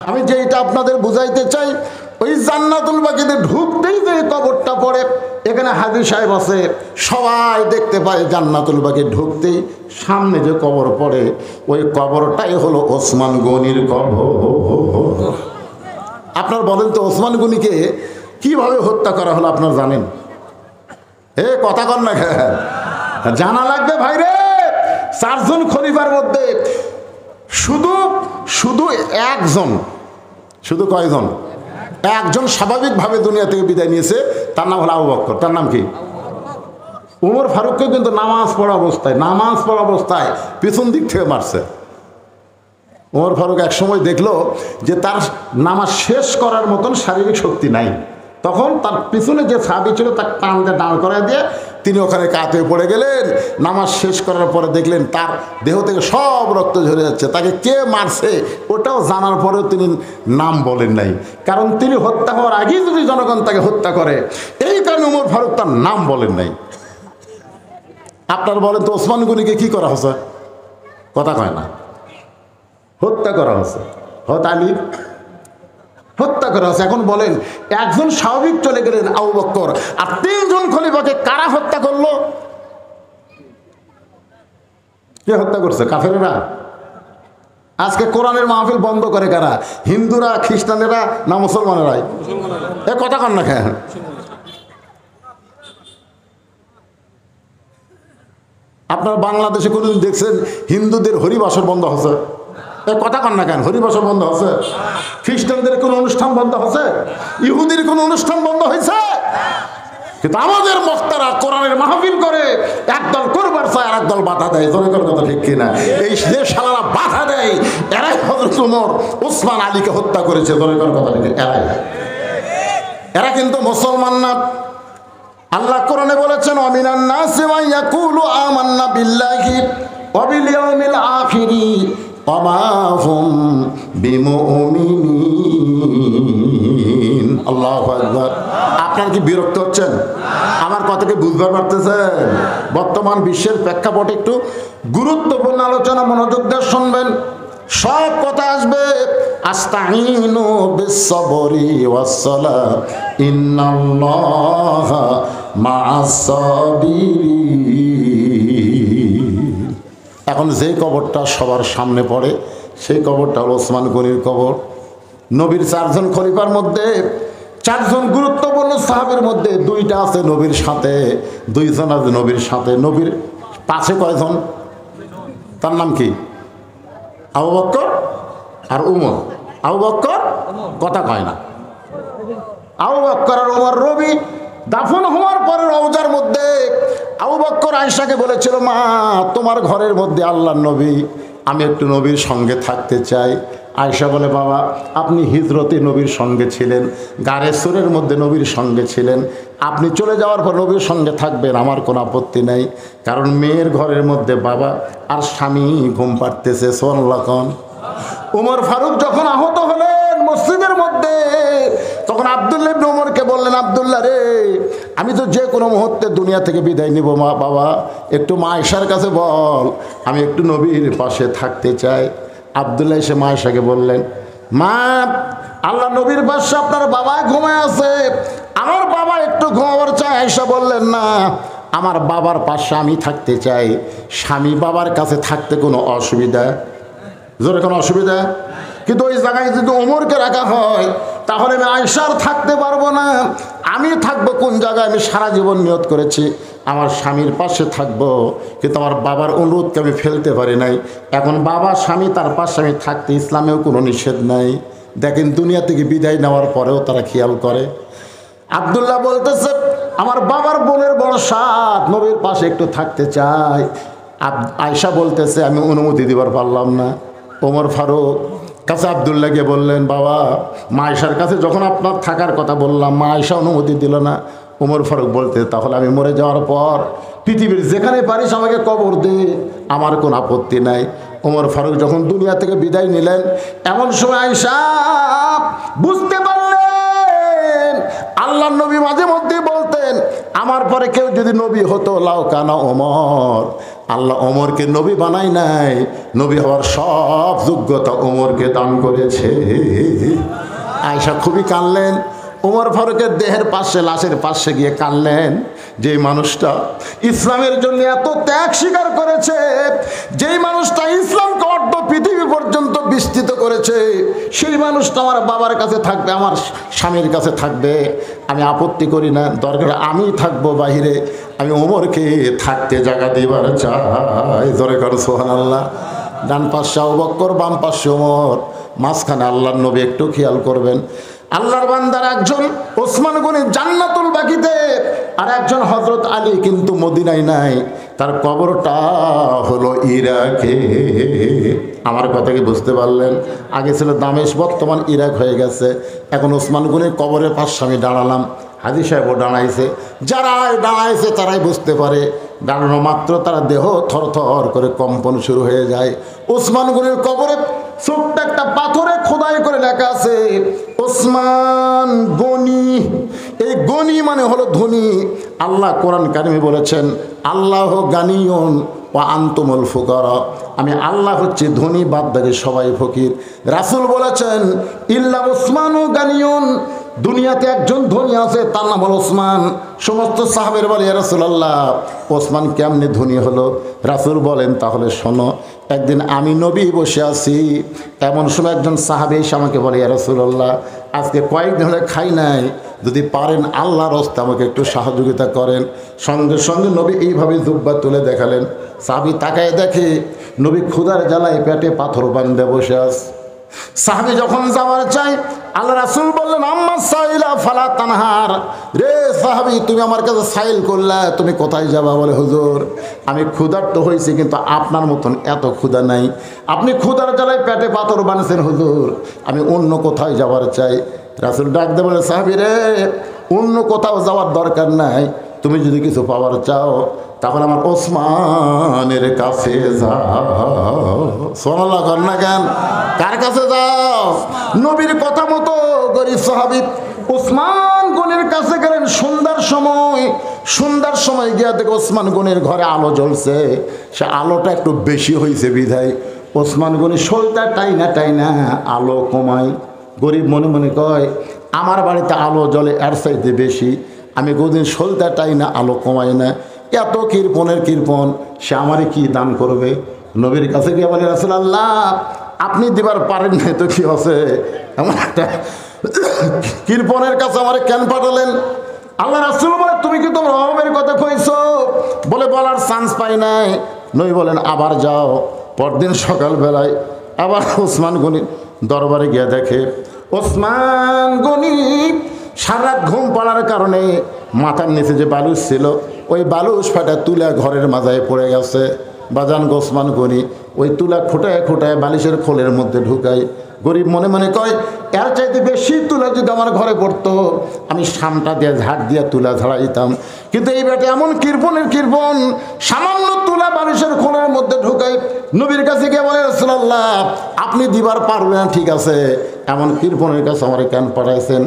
আমি যেটা আপনাদের বুঝাইতে চাই, ওই জান্নাতুল বাকিতে ঢুকতেই যে কবরটা পড়ে, এখানে হাজী সাহেব আছে, সবাই দেখতে পায় জান্নাতুল বাকি ঢুকতেই সামনে যে কবর পড়ে, ওই কবরটাই হলো ওসমান গনির কবর। আপনার বলেন তো ওসমান গনিকে কিভাবে হত্যা করা হলো আপনার জানেন? কথা কন না, জানা লাগবে ভাইরে। 4 জন খলিফার মধ্যে শুধু একজন, শুধু কয়জন? একজন স্বাভাবিকভাবে দুনিয়া থেকে বিদায় নিয়েছে, তার নাম হলো আবু বকর। তার নাম কি? উমর ফারুককে কিন্তু নামাজ পড়া অবস্থায় পিছন দিক থেকে মারছে। উমর ফারুক এক সময় দেখলো যে তার নামাজ শেষ করার মতন শারীরিক শক্তি নাই, তখন তার পিছনে যে সাহাবী ছিল তাকে টান দিয়ে দাঁড় করায় দিয়ে তিনি ওখানে কাতে পড়ে গেলেন। নামাজ শেষ করার পরে দেখলেন তার দেহ থেকে সব রক্ত ঝরে যাচ্ছে। তাকে কে মারছে ওটাও জানার পরেও তিনি নাম বলেন নাই, কারণ তিনি হত্যা হওয়ার আগেই যদি জনগণ তাকে হত্যা করে, এই কারণে উমর ফারুক তার নাম বলেন নাই। আপনার বলেন তো ওসমান গনিকে কি করা হয়েছে? কথা কয় না, হত্যা করা হয়েছে। আলী হত্যা করা হয়েছে। এখন বলেন, একজন স্বাভাবিক চলে গেলেন আবু বকর, আর 3 জন খলিফাকে কারা হত্যা করলো? কে হত্যা করছে? কাফেরেরা। আজকে কোরআনের মাহফিল বন্ধ করে কারা? হিন্দুরা, খ্রিস্টানেরা না মুসলমানেরাই? কথা কন না কেন? আপনার বাংলাদেশে কোনোদিন দেখছেন হিন্দুদের হরিবাসর বন্ধ হচ্ছে? কথা কন না কেন? হরিবাসর বন্ধ হচ্ছে? খ্রিস্টানদের কোনো অনুষ্ঠান বন্ধ হচ্ছে? ইহুদির কোনো অনুষ্ঠান বন্ধ হয়েছে? কিন্তু আমাদের বক্তারা কোরআনের মাহফিল করে, একদল করবার চায় আর একদল বাধা দেয়। জনগণের কথা ঠিক কিনা? এই যে শালারা বাধা দেয়, এরাই হযরত ওমর ওসমান আলীকে হত্যা করেছে। জনগণের কথা ঠিক, এরা কিন্তু মুসলমান না। আল্লাহ কোরআনে বলেছেন, ওয়ামিনান নাসি মান ইয়াকুলু আমান্না বিল্লাহি ওয়া বিল ইয়াউমিল আখিরি ওয়া মা হুম বিমুমিনিন। আল্লাহু আকবার। আপনারা কি বিরক্ত হচ্ছেন? আমার কথাকে বুঝতে পারতেছেন? বর্তমান বিশ্বের প্রেক্ষাপটে একটু গুরুত্বপূর্ণ আলোচনা মনোযোগ দিয়ে শুনবেন। সব কথা আসবে আস্তাইনু বিস-সাবরি ওয়াস-সালাহ ইন্নাল্লাহা মা'আস-সাবিরিন। এখন যে কবরটা সবার সামনে পড়ে সেই কবরটা হলো ওসমান গনির কবর। নবীর 4 জন খলিফার মধ্যে 4 জন গুরুত্বপূর্ণ সাহাবীর মধ্যে 2টা আছে নবীর সাথে, 2 জন আছে নবীর সাথে। নবীর পাশে কয়জন? তার নাম কি? আবু বকর আর উমর। আবু বকর, কথা কয় না। আবু বকর আর উমর রবি দাফন হওয়ার পরে রওজার মধ্যে আবু বকর আয়েশাকে বলেছিল, মা তোমার ঘরের মধ্যে আল্লাহর নবী, আমি একটু নবীর সঙ্গে থাকতে চাই। আয়েশা বলে, বাবা আপনি হিজরতে নবীর সঙ্গে ছিলেন, গারে সুরের মধ্যে নবীর সঙ্গে ছিলেন, আপনি চলে যাওয়ার পর নবীর সঙ্গে থাকবেন, আমার কোনো আপত্তি নাই। কারণ মেয়ের ঘরের মধ্যে বাবা আর স্বামী ঘুম পাড়তেছে। সুবহানাল্লাহ। উমর ফারুক যখন আহত হলেন মসজিদের মধ্যে, তখন আব্দুল্লাহ ইবনে উমরকে বললেন, আব্দুল্লাহ রে, আমি তো যে কোনো মুহূর্তে দুনিয়া থেকে বিদায় নিব, মা বাবা একটু মা আয়েশার কাছে বল, আমি একটু নবীর পাশে থাকতে চাই। আব্দুল্লাহ এসে মা আয়েশাকে বললেন, মা আল্লাহ নবীর পাশে আপনার বাবা ঘুমায় আছে, আমার বাবা একটু ঘুমাবার চায়। আয়েশা বললেন, না, আমার বাবার পাশে আমি থাকতে চাই। স্বামী বাবার কাছে থাকতে কোনো অসুবিধা? জোরে কোনো অসুবিধা? কিন্তু ওই জায়গায় যদি ওমরকে রাখা হয় তাহলে আমি আয়েশার থাকতে পারবো না। আমি থাকবো কোন জায়গায়? আমি সারা জীবন নিয়ত করেছি আমার স্বামীর পাশে থাকবো, কিন্তু আমার বাবার অনুরোধকে আমি ফেলতে পারি নাই। এখন বাবা স্বামী তার পাশে আমি থাকতে ইসলামেও কোনো নিষেধ নাই। দেখেন দুনিয়া থেকে বিদায় নেওয়ার পরেও তারা খেয়াল করে। আব্দুল্লাহ বলতেছে, আমার বাবার বোনের বর্ষাত নবীর পাশে একটু থাকতে চাই। আয়েশা বলতেছে, আমি অনুমতি দিবার পারলাম না। ওমর ফারুক কাছে আব্দুল্লাহ গিয়ে বললেন, বাবা মা আয়েশার কাছে যখন আপনার থাকার কথা বললাম, মা আয়েশা অনুমতি দিল না। ওমর ফারুক বলতে, তাহলে আমি মরে যাওয়ার পর পৃথিবীর যেখানে পারিস আমাকে কবর দে, আমার কোনো আপত্তি নাই। ওমর ফারুক যখন দুনিয়া থেকে বিদায় নিলেন, এমন সময় আয়েশা বুঝতে পারলেন আল্লাহর নবী মাঝে মধ্যে বলতেন, আমার পরে কেউ যদি নবী হতো লাউ কানা ওমর, আল্লাহ ওমরকে নবী বানাই নাই, নবী হওয়ার সব যোগ্যতা ওমরকে দান করেছে। আয়েশা খুবই কাঁদলেন, ওমর ফারুকের দেহের পাশে, লাশের পাশে গিয়ে কাঁদলেন। যে মানুষটা ইসলামের জন্য এত ত্যাগ স্বীকার করেছে, যেই মানুষটা ইসলামকে অর্ধ পৃথিবী পর্যন্ত বিস্তৃত করেছে, সেই মানুষটা আমার বাবার কাছে থাকবে, আমার স্বামীর কাছে থাকবে, আমি আপত্তি করি না, দরকার আমি থাকবো বাহিরে, আমি ওমরকে থাকতে জায়গা দিবার চাই। জোরে করো সুবহানাল্লাহ। ডান পাশে আবু বকর, বাম পাশে ওমর, মাঝখানে আল্লাহর নবী। একটু খেয়াল করবেন, আল্লাহর বান্দার একজন ওসমান গনি জান্নাতুল বাকিতে, আর একজন হযরত আলী কিন্তু মদিনায় নাই, তার কবরটা হলো ইরাকে। আমার কথা কি বুঝতে পারলেন? আগে ছিল দামেশ, বর্তমান ইরাক হয়ে গেছে। এখন ওসমান গনির কবরের পাশে আমি দাঁড়ালাম, হাজী সাহেবও দাঁড়াইছে। যারাই দাঁড়াইছে তারাই বুঝতে পারে, দাঁড়ানো মাত্র তারা দেহ থরথর করে কম্পন শুরু হয়ে যায়। ওসমান গনির কবরে ছোট্ট একটা পাথরে খোদাই করে লেখা আছে ওসমান গনি। এই গনি মানে হলো ধনী। আল্লাহ কোরআন কারিমে বলেছেন, আল্লাহ গানিয়ুন ওয়া আনতুমুল ফুকারা, আমি আল্লাহ হচ্ছে ধনী, বাদ বাকি সবাই ফকির। রাসূল বলেছেন, ইল্লা উসমানু গানিয়ুন, দুনিয়াতে একজন ধনী আছে, তার নাম হল ওসমান। সমস্ত সাহাবের বলে, ইয়া রাসূলুল্লাহ, ওসমান কেমনে ধনী হলো? রাসূল বলেন, তাহলে শোনো। একদিন আমি নবী বসে আছি, এমন সময় একজন সাহাবী এসে আমাকে বলে, ইয়া রাসূলুল্লাহ, আজকে কয়েকদিন হলে খাই নাই, যদি পারেন আল্লাহর রাস্তায় আমাকে একটু সহযোগিতা করেন। সঙ্গে সঙ্গে নবী এইভাবে জুব্বা তুলে দেখালেন। সাহাবী তাকায় দেখে নবী ক্ষুধার জ্বালায় পেটে পাথর বাঁধে বসে আছে। সাহাবী যখন যাওয়ার চাই, আল্লাহ রাসূল বললেন, আম্মা সাইলা ফালা তানহার, রে সাহাবী, তুমি আমার কাছে সাইল করলা, তুমি কোথায় যাবা? বলে, হুজুর, আমি ক্ষুধার্ত হয়েছি, কিন্তু আপনার মতন এত ক্ষুধা নাই। আপনি ক্ষুধার জ্বালায় পেটে পাথর বানিয়েছেন হুজুর, আমি অন্য কোথায় যাওয়ার চাই। রাসূল ডাক দিয়ে বলে, সাহাবী রে, অন্য কোথাও যাওয়ার দরকার নাই, তুমি যদি কিছু পাওয়ার চাও তাহলে আমার ওসমানের কাছে যাও। সুবহানাল্লাহ কর না কেন? কার কাছে যাও? নবীর কথা মতো গরীব সাহাবী ওসমান গনির কাছে গেলেন। সন্ধ্যার সময় গিয়া দেখে ওসমান গনির ঘরে আলো জ্বলছে। সে আলোটা একটু বেশি হয়েছে বিধায় ওসমান গনি সলতা টাইনা আলো কমায়। গরিব মনে মনে কয়, আমার বাড়িতে আলো জ্বলে এর চাইতে বেশি, আমি কোনদিন সলতা টাইনা আলো কমাই না, এত কৃপণের কৃপণ, সে আমারে কি দান করবে? নবীর কাছে গিয়ে বলে, রাসূলুল্লাহ, আপনি দিবার পারেন না তো কি আছে, এমন একটা কৃপণের কাছে আমারে কেন পাঠালেন? আল্লাহ রাসূল বলে, তুমি কি তোমার অভাবের কথা কইছো? বলে, বলার চান্স পাই নাই। নবী বলেন, আবার যাও। পরদিন সকালবেলায় আবার ওসমান গনি দরবারে গিয়ে দেখে ওসমান গনি সারা ঘুম পড়ার কারণে মাথার নিচে যে বালুস ছিল, ওই বালুস ফাটা তুলা ঘরের মাথায় পড়ে গেছে। বাজান ওসমান গনি ওই তুলা খোটায় বালিশের খোলের মধ্যে ঢুকায়। গরিব মনে মনে কয়, এর চাইতে বেশি তুলা যদি আমার ঘরে পড়তো, আমি সামটা দিয়ে ঝাড় দিয়ে তুলা ঝাড়াইতাম। কিন্তু এই বেটা এমন কৃপণের কৃপণ, সামান্য তুলা বালিশের খোলের মধ্যে ঢুকায়। নবীর কাছে গিয়ে বলে, রাসূলুল্লাহ, আপনি দিবার পারবেন না, ঠিক আছে, এমন কৃপণের কাছে আমার কেন পাঠাইছেন?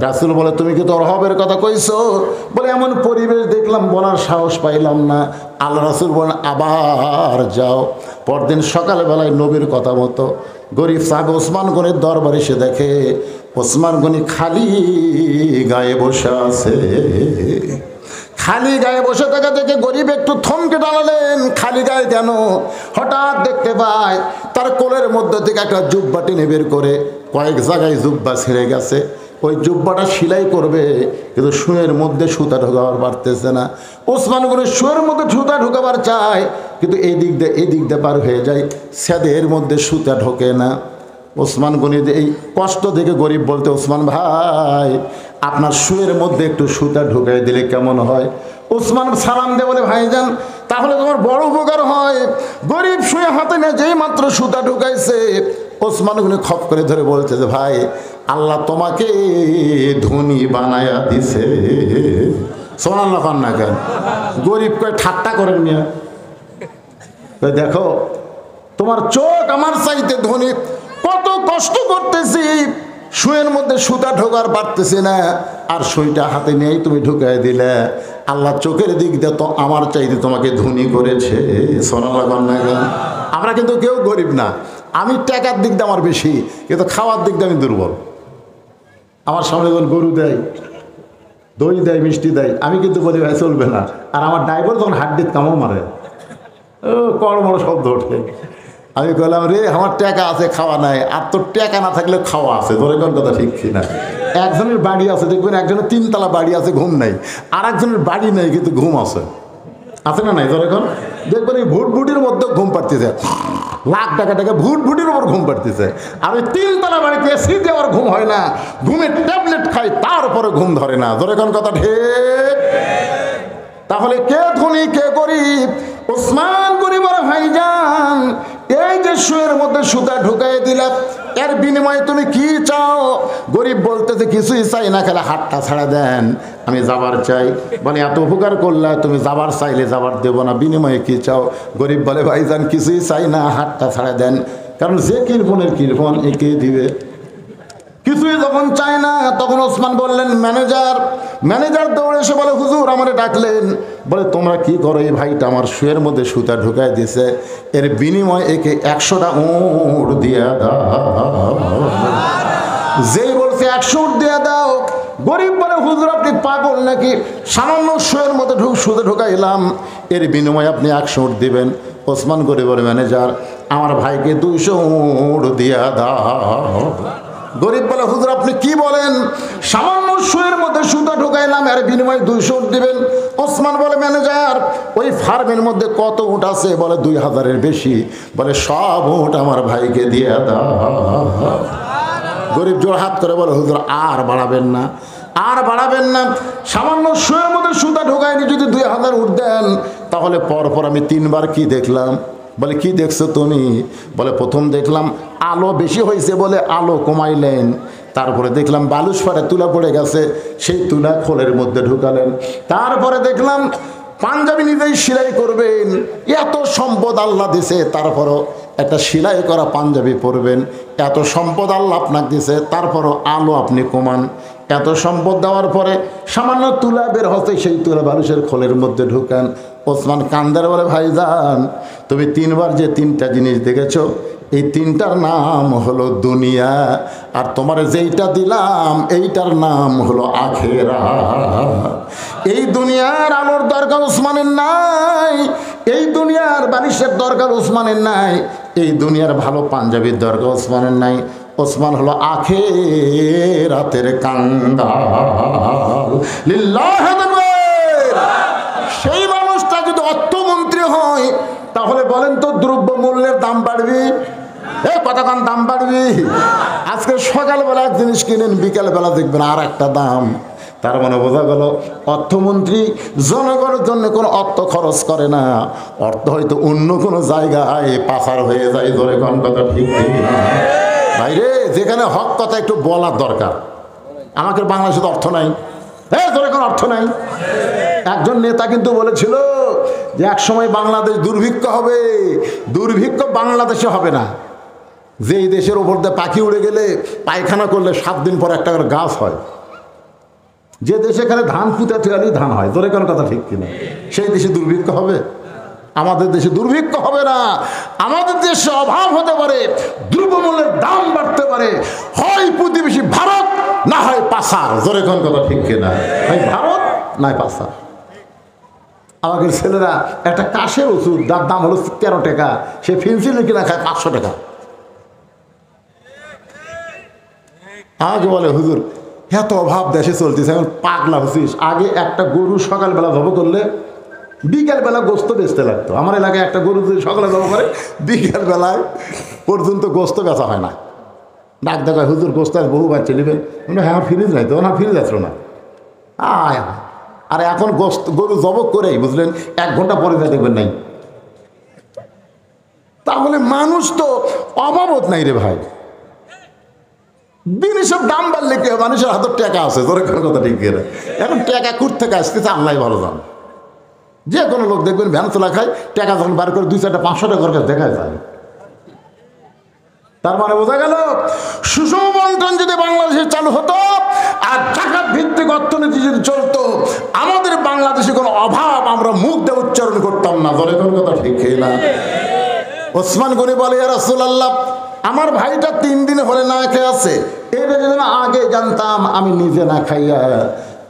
রাসূল বলে, তুমি কি তোর হবের কথা কইছো? বলে, এমন পরিবেশ দেখলাম, বলার সাহস পাইলাম না। আল্লাহ রাসূল বলেন, আবার যাও। পরদিন সকালবেলায় নবীর কথা মতো গরিব সাহেব ওসমান গনির দরবারে এসে দেখে ওসমান গনি খালি গায়ে বসে আছে। খালি গায়ে বসে থাকা দেখে গরিব একটু থমকে দাঁড়ালেন, খালি গায়ে কেন? হঠাৎ দেখতে পায় তার কোলের মধ্যে থেকে একটা জুব্বা টেনে বের করে, কয়েক জায়গায় জুব্বা ছিঁড়ে গেছে। ওই জুব্বাটা সেলাই করবে, কিন্তু শুয়ের মধ্যে সুতা ঢোকাবার পারতেছে না। ওসমান গনি শুয়ের মধ্যে সুতা ঢোকাবার চায়, কিন্তু এই দিক দিয়ে পার হয়ে যায়, সেদের মধ্যে সুতা ঢোকে না। ওসমান গনি এই কষ্ট দেখে গরিব বলতে, ওসমান ভাই, আপনার শুয়ের মধ্যে একটু সুতা ঢুকাই দিলে কেমন হয়? ওসমান সালাম দিয়ে বলে, ভাইজান, তাহলে তোমার বড় উপকার হয়। গরিব শুয়ে হাতে না যেই মাত্র সুতা ঢুকাইছে, ওসমান গনি খপ করে ধরে বলছে যে, ভাই, আল্লাহ তোমাকে ধনী বানায়া দিছে। সুবহানাল্লাহ পান না কেন? গরিব কয়, ঠাট্টা করেন মিয়া, দেখো তোমার চোখ আমার চাইতে ধনী, কত কষ্ট করতেছি, সুয়ের মধ্যে সুতা ঢোকার পারতেছি না, আর সুইটা হাতে নিয়েই তুমি ঢুকাই দিলে। আল্লাহ চোখের দিক দিয়ে তো আমার চাইতে তোমাকে ধনী করেছে। আমরা কিন্তু কেউ গরিব না। আমি টাকার দিক দিয়ে আমার বেশি, কিন্তু খাওয়ার দিক দিয়ে আমি দুর্বল। আমার সামনে যখন গরু দেয়, দই দেয়, মিষ্টি দেয়, আমি কিন্তু বলি ভাই চলবে না। আর আমার ড্রাইভার যখন হাড্ডিত কামড় মারে, ও বড় শব্দ ওঠে। আমি বললাম রে আমার টাকা আছে, খাওয়া নাই। আর তোর টাকা না থাকলে খাওয়া আছে, ধরে কোন কথা ঠিক কিনা? একজনের বাড়ি আছে দেখবেন, একজনের 3 তলা বাড়ি আছে, ঘুম নাই। আর একজনের বাড়ি নেই কিন্তু ঘুম আছে, আছে না নাই? ধরে কোন দেখবেন এই ভুটভুটির মধ্যে ঘুম পাড়তেছে, লাখ টাকা ভুটভুটির উপর ঘুম পাড়তেছে। আর ওই 3 তলা বাড়িতে এসি দেওয়ার ঘুম হয় না, ঘুমের ট্যাবলেট খাই তার উপরে ঘুম ধরে না। ধরে কোন কথা ঠিক? তাহলে কে ধনী কে গরিব? ওসমান গরিব আর ভাইজান, এই যে সুয়ের মধ্যে সুতা ঢুকাই দিলাম, এর বিনিময়ে তুমি কি চাও? গরিব বলতেছে কিছুই চাই না, খেলে হাতটা ছাড়া দেন, আমি যাবার চাই। বলে এত উপকার করলে তুমি যাবার চাইলে যাবার দেবো না, বিনিময়ে কি চাও? গরিব বলে ভাইজান কিছুই চাই না, হাতটা ছাড়া দেন। কারণ যে কৃপণের কৃপণ একে দিবে। কিছুই যখন চায় না, তখন ওসমান বললেন ম্যানেজার। ম্যানেজার দৌড়ে এসে বলে হুজুর আমারে ডাকলেন। বলে তোমরা কি করো? এই ভাইটা আমার শুয়ের মধ্যে সুতা ঢুকাই দিছে, এর বিনিময়ে একে 100টা উট দিয়ে দাও। যেই বলছে 100 উট দিয়ে দাও, গরিব বলে হুজুর আপনি পাগল নাকি? সামান্য শুয়ের মধ্যে সুতা ঢুকাইলাম, এর বিনিময়ে আপনি 100 উট দিবেন। ওসমান গরিব বলে ম্যানেজার আমার ভাইকে 200 উট দিয়ে দাও। গরিব বলে হুজুর আপনি কি বলেন? সামান্য সুয়ের মধ্যে সুতা ঢুকাইলাম, এর বিনিময়ে 200 উট দিবেন। ওসমান বলে ম্যানেজার ওই ফার্মের মধ্যে কত উট আছে? বলে 2000-এর বেশি। বলে সব উট আমার ভাইকে দিয়ে দাও। গরিব জোর হাত করে বলে হুজুর আর বাড়াবেন না, আর বাড়াবেন না। সামান্য সুয়ের মধ্যে সুতা ঢুকাইনি যদি 2000 উট দেন, তাহলে পরপর আমি 3 বার কি দেখলাম? বলে কি দেখছো তুমি? বলে প্রথম দেখলাম আলো বেশি হয়েছে বলে আলো কমাইলেন, তারপরে দেখলাম বালুস পাড়ে তুলা পড়ে গেছে, সেই তুলা খোলের মধ্যে ঢুকালেন। তারপরে দেখলাম পাঞ্জাবি নিজেই সেলাই করবেন, এত সম্পদ আল্লাহ দিছে, তারপরও একটা সেলাই করা পাঞ্জাবি পরবেন। এত সম্পদ আল্লাহ আপনাকে দিছে, তারপরও আলো আপনি কমান। এত সম্পদ দেওয়ার পরে সামান্য তুলা বের হতে, সেই তুলা বালুসের খোলের মধ্যে ঢুকান। ওসমান কান্দার বলে ভাইজান তুমি 3 বার যে 3টা জিনিস দেখেছো, এই 3টার নাম হলো দুনিয়া, আর তোমার যেইটা দিলাম এইটার নাম হলো আখিরাত। এই দুনিয়ার আলোর দরকার ওসমানের নাই, এই দুনিয়ার বালিশের দরকার ওসমানের নাই, এই দুনিয়ার ভালো পাঞ্জাবির দরকার ওসমানের নাই। ওসমান হলো আখিরাতের কাঙ্গাল। লিল্লাহি তাকবীর। সেই মানুষটা যদি অর্থমন্ত্রী হয়, তাহলে বলেন তো দ্রব্য মূল্যের দাম বাড়বে? কতক্ষণ দাম বাড়বে? আজকে সকালবেলা এক জিনিস কিনেন, বিকালবেলা দেখবেন আর একটা দাম। তার মানে বোঝা গেল অর্থমন্ত্রী জনগণের জন্য কোনো অর্থ খরচ করে না, অর্থ হয়তো অন্য কোনো জায়গায় পাচার হয়ে যায়। ধরে কোন কথা ঠিক না ভাইরে? যেখানে হক কথা একটু বলার দরকার। আমাকে বাংলাদেশে তো অর্থ নাই, ধরে কোনো অর্থ নাই। একজন নেতা কিন্তু বলেছিল যে এক সময় বাংলাদেশ দুর্ভিক্ষ হবে। দুর্ভিক্ষ বাংলাদেশে হবে না, যেই দেশের ওপর দিয়ে পাখি উড়ে গেলে পায়খানা করলে 7 দিন পর একটা করে গাছ হয়, যে দেশে এখানে ধান পুঁতে ঠিকালেই ধান হয়। ধরে কোনো কথা ঠিক কিনা? সেই দেশে দুর্ভিক্ষ হবে? আমাদের দেশে দুর্ভিক্ষ হবে না। আমাদের দেশে অভাব হতে পারে, দ্রব্যমূল্যের দাম বাড়তে পারে, হয় প্রতিবেশী ভারত না হয় পাচার। জোরে কোন কথা ঠিক কিনা? হয় ভারত নয় পাচার। আমাদের ছেলেরা একটা কাশের ওষুধ, যার দাম হলো 13 টাকা, সে ফেন্সিল কিনা খায় 500 টাকা। আমাকে বলে হুজুর এত অভাব দেশে চলতেছে, এখন পাগলা হচ্ছিস। আগে একটা গরু সকালবেলা জব করলে বিকেলবেলা গোস্ত বেচতে লাগতো। আমার এলাকায় একটা গরু যদি সকালে জব করে, বিকেলবেলায় পর্যন্ত গোস্ত বেচা হয় না। ডাক দেখায় হুজুর গোস্ত বহু বাচ্চা নেবেন? হ্যাঁ ফ্রিজ নাই তো। না ফ্রিজ আসলো না। আর এখন গোস্ত গরু জবক করেই বুঝলেন 1 ঘন্টা পরে যা দেখবেন নাই। তাহলে মানুষ তো অভাবত নাই রে ভাই। জিনিসের দাম বাড়লে কি মানুষের হাতের টাকা আছে? তোর কথা ঠিক কিনা? এখন টাকা কুট থেকে আসতেছে আল্লাহ ভালো জান। যে কোনো লোক দেখবেন ভ্যান চলা খায়, টাকা যখন বার করে 2-4টা 500 টাকার কাছে দেখা যায়। তার মানে বোঝা গেল সুষম বন্টন যদি বাংলাদেশে চালু হতো আর জাকাত ভিত্তিক অর্থনীতি যদি চলতো, আমাদের বাংলাদেশে কোনো অভাব আমরা মুখ দিয়ে উচ্চারণ করতাম না। বলে কোন কথা ঠিক না? ওসমান গনি বলে, ইয়া রাসূলুল্লাহ, আমার ভাইটা 3 দিন হলে না খেয়ে আছে, এটা যদি আমি আগে জানতাম আমি নিজে না খাইয়া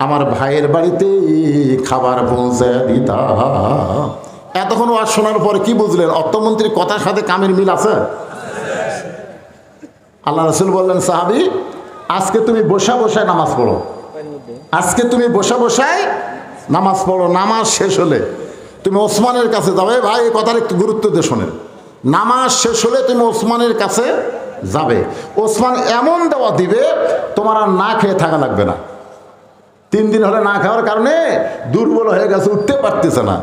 আমার ভাইয়ের বাড়িতে খাবার পৌঁছে দিতাম। এতক্ষণ ওয়াজ শোনার পরে কি বুঝলেন? অর্থমন্ত্রীর কথার সাথে কামের মিল আছে? আল্লাহ রাসূল বললেন, সাহাবী, আজকে তুমি বসা বসায় নামাজ পড়ো, আজকে তুমি বসা বসায় নামাজ পড়ো। নামাজ শেষ হলে তুমি ওসমানের কাছে যাবে। ভাই এই কথার একটু গুরুত্ব দিয়ে শোনেন। নামাজ শেষ হলে তুমি ওসমানের কাছে যাবে, ওসমান এমন দেওয়া দিবে তোমার আর না খেয়ে থাকা লাগবে না। 3 দিন হলে না খাওয়ার কারণে দুর্বল হয়ে গেছে, উঠতে পারতেছে না,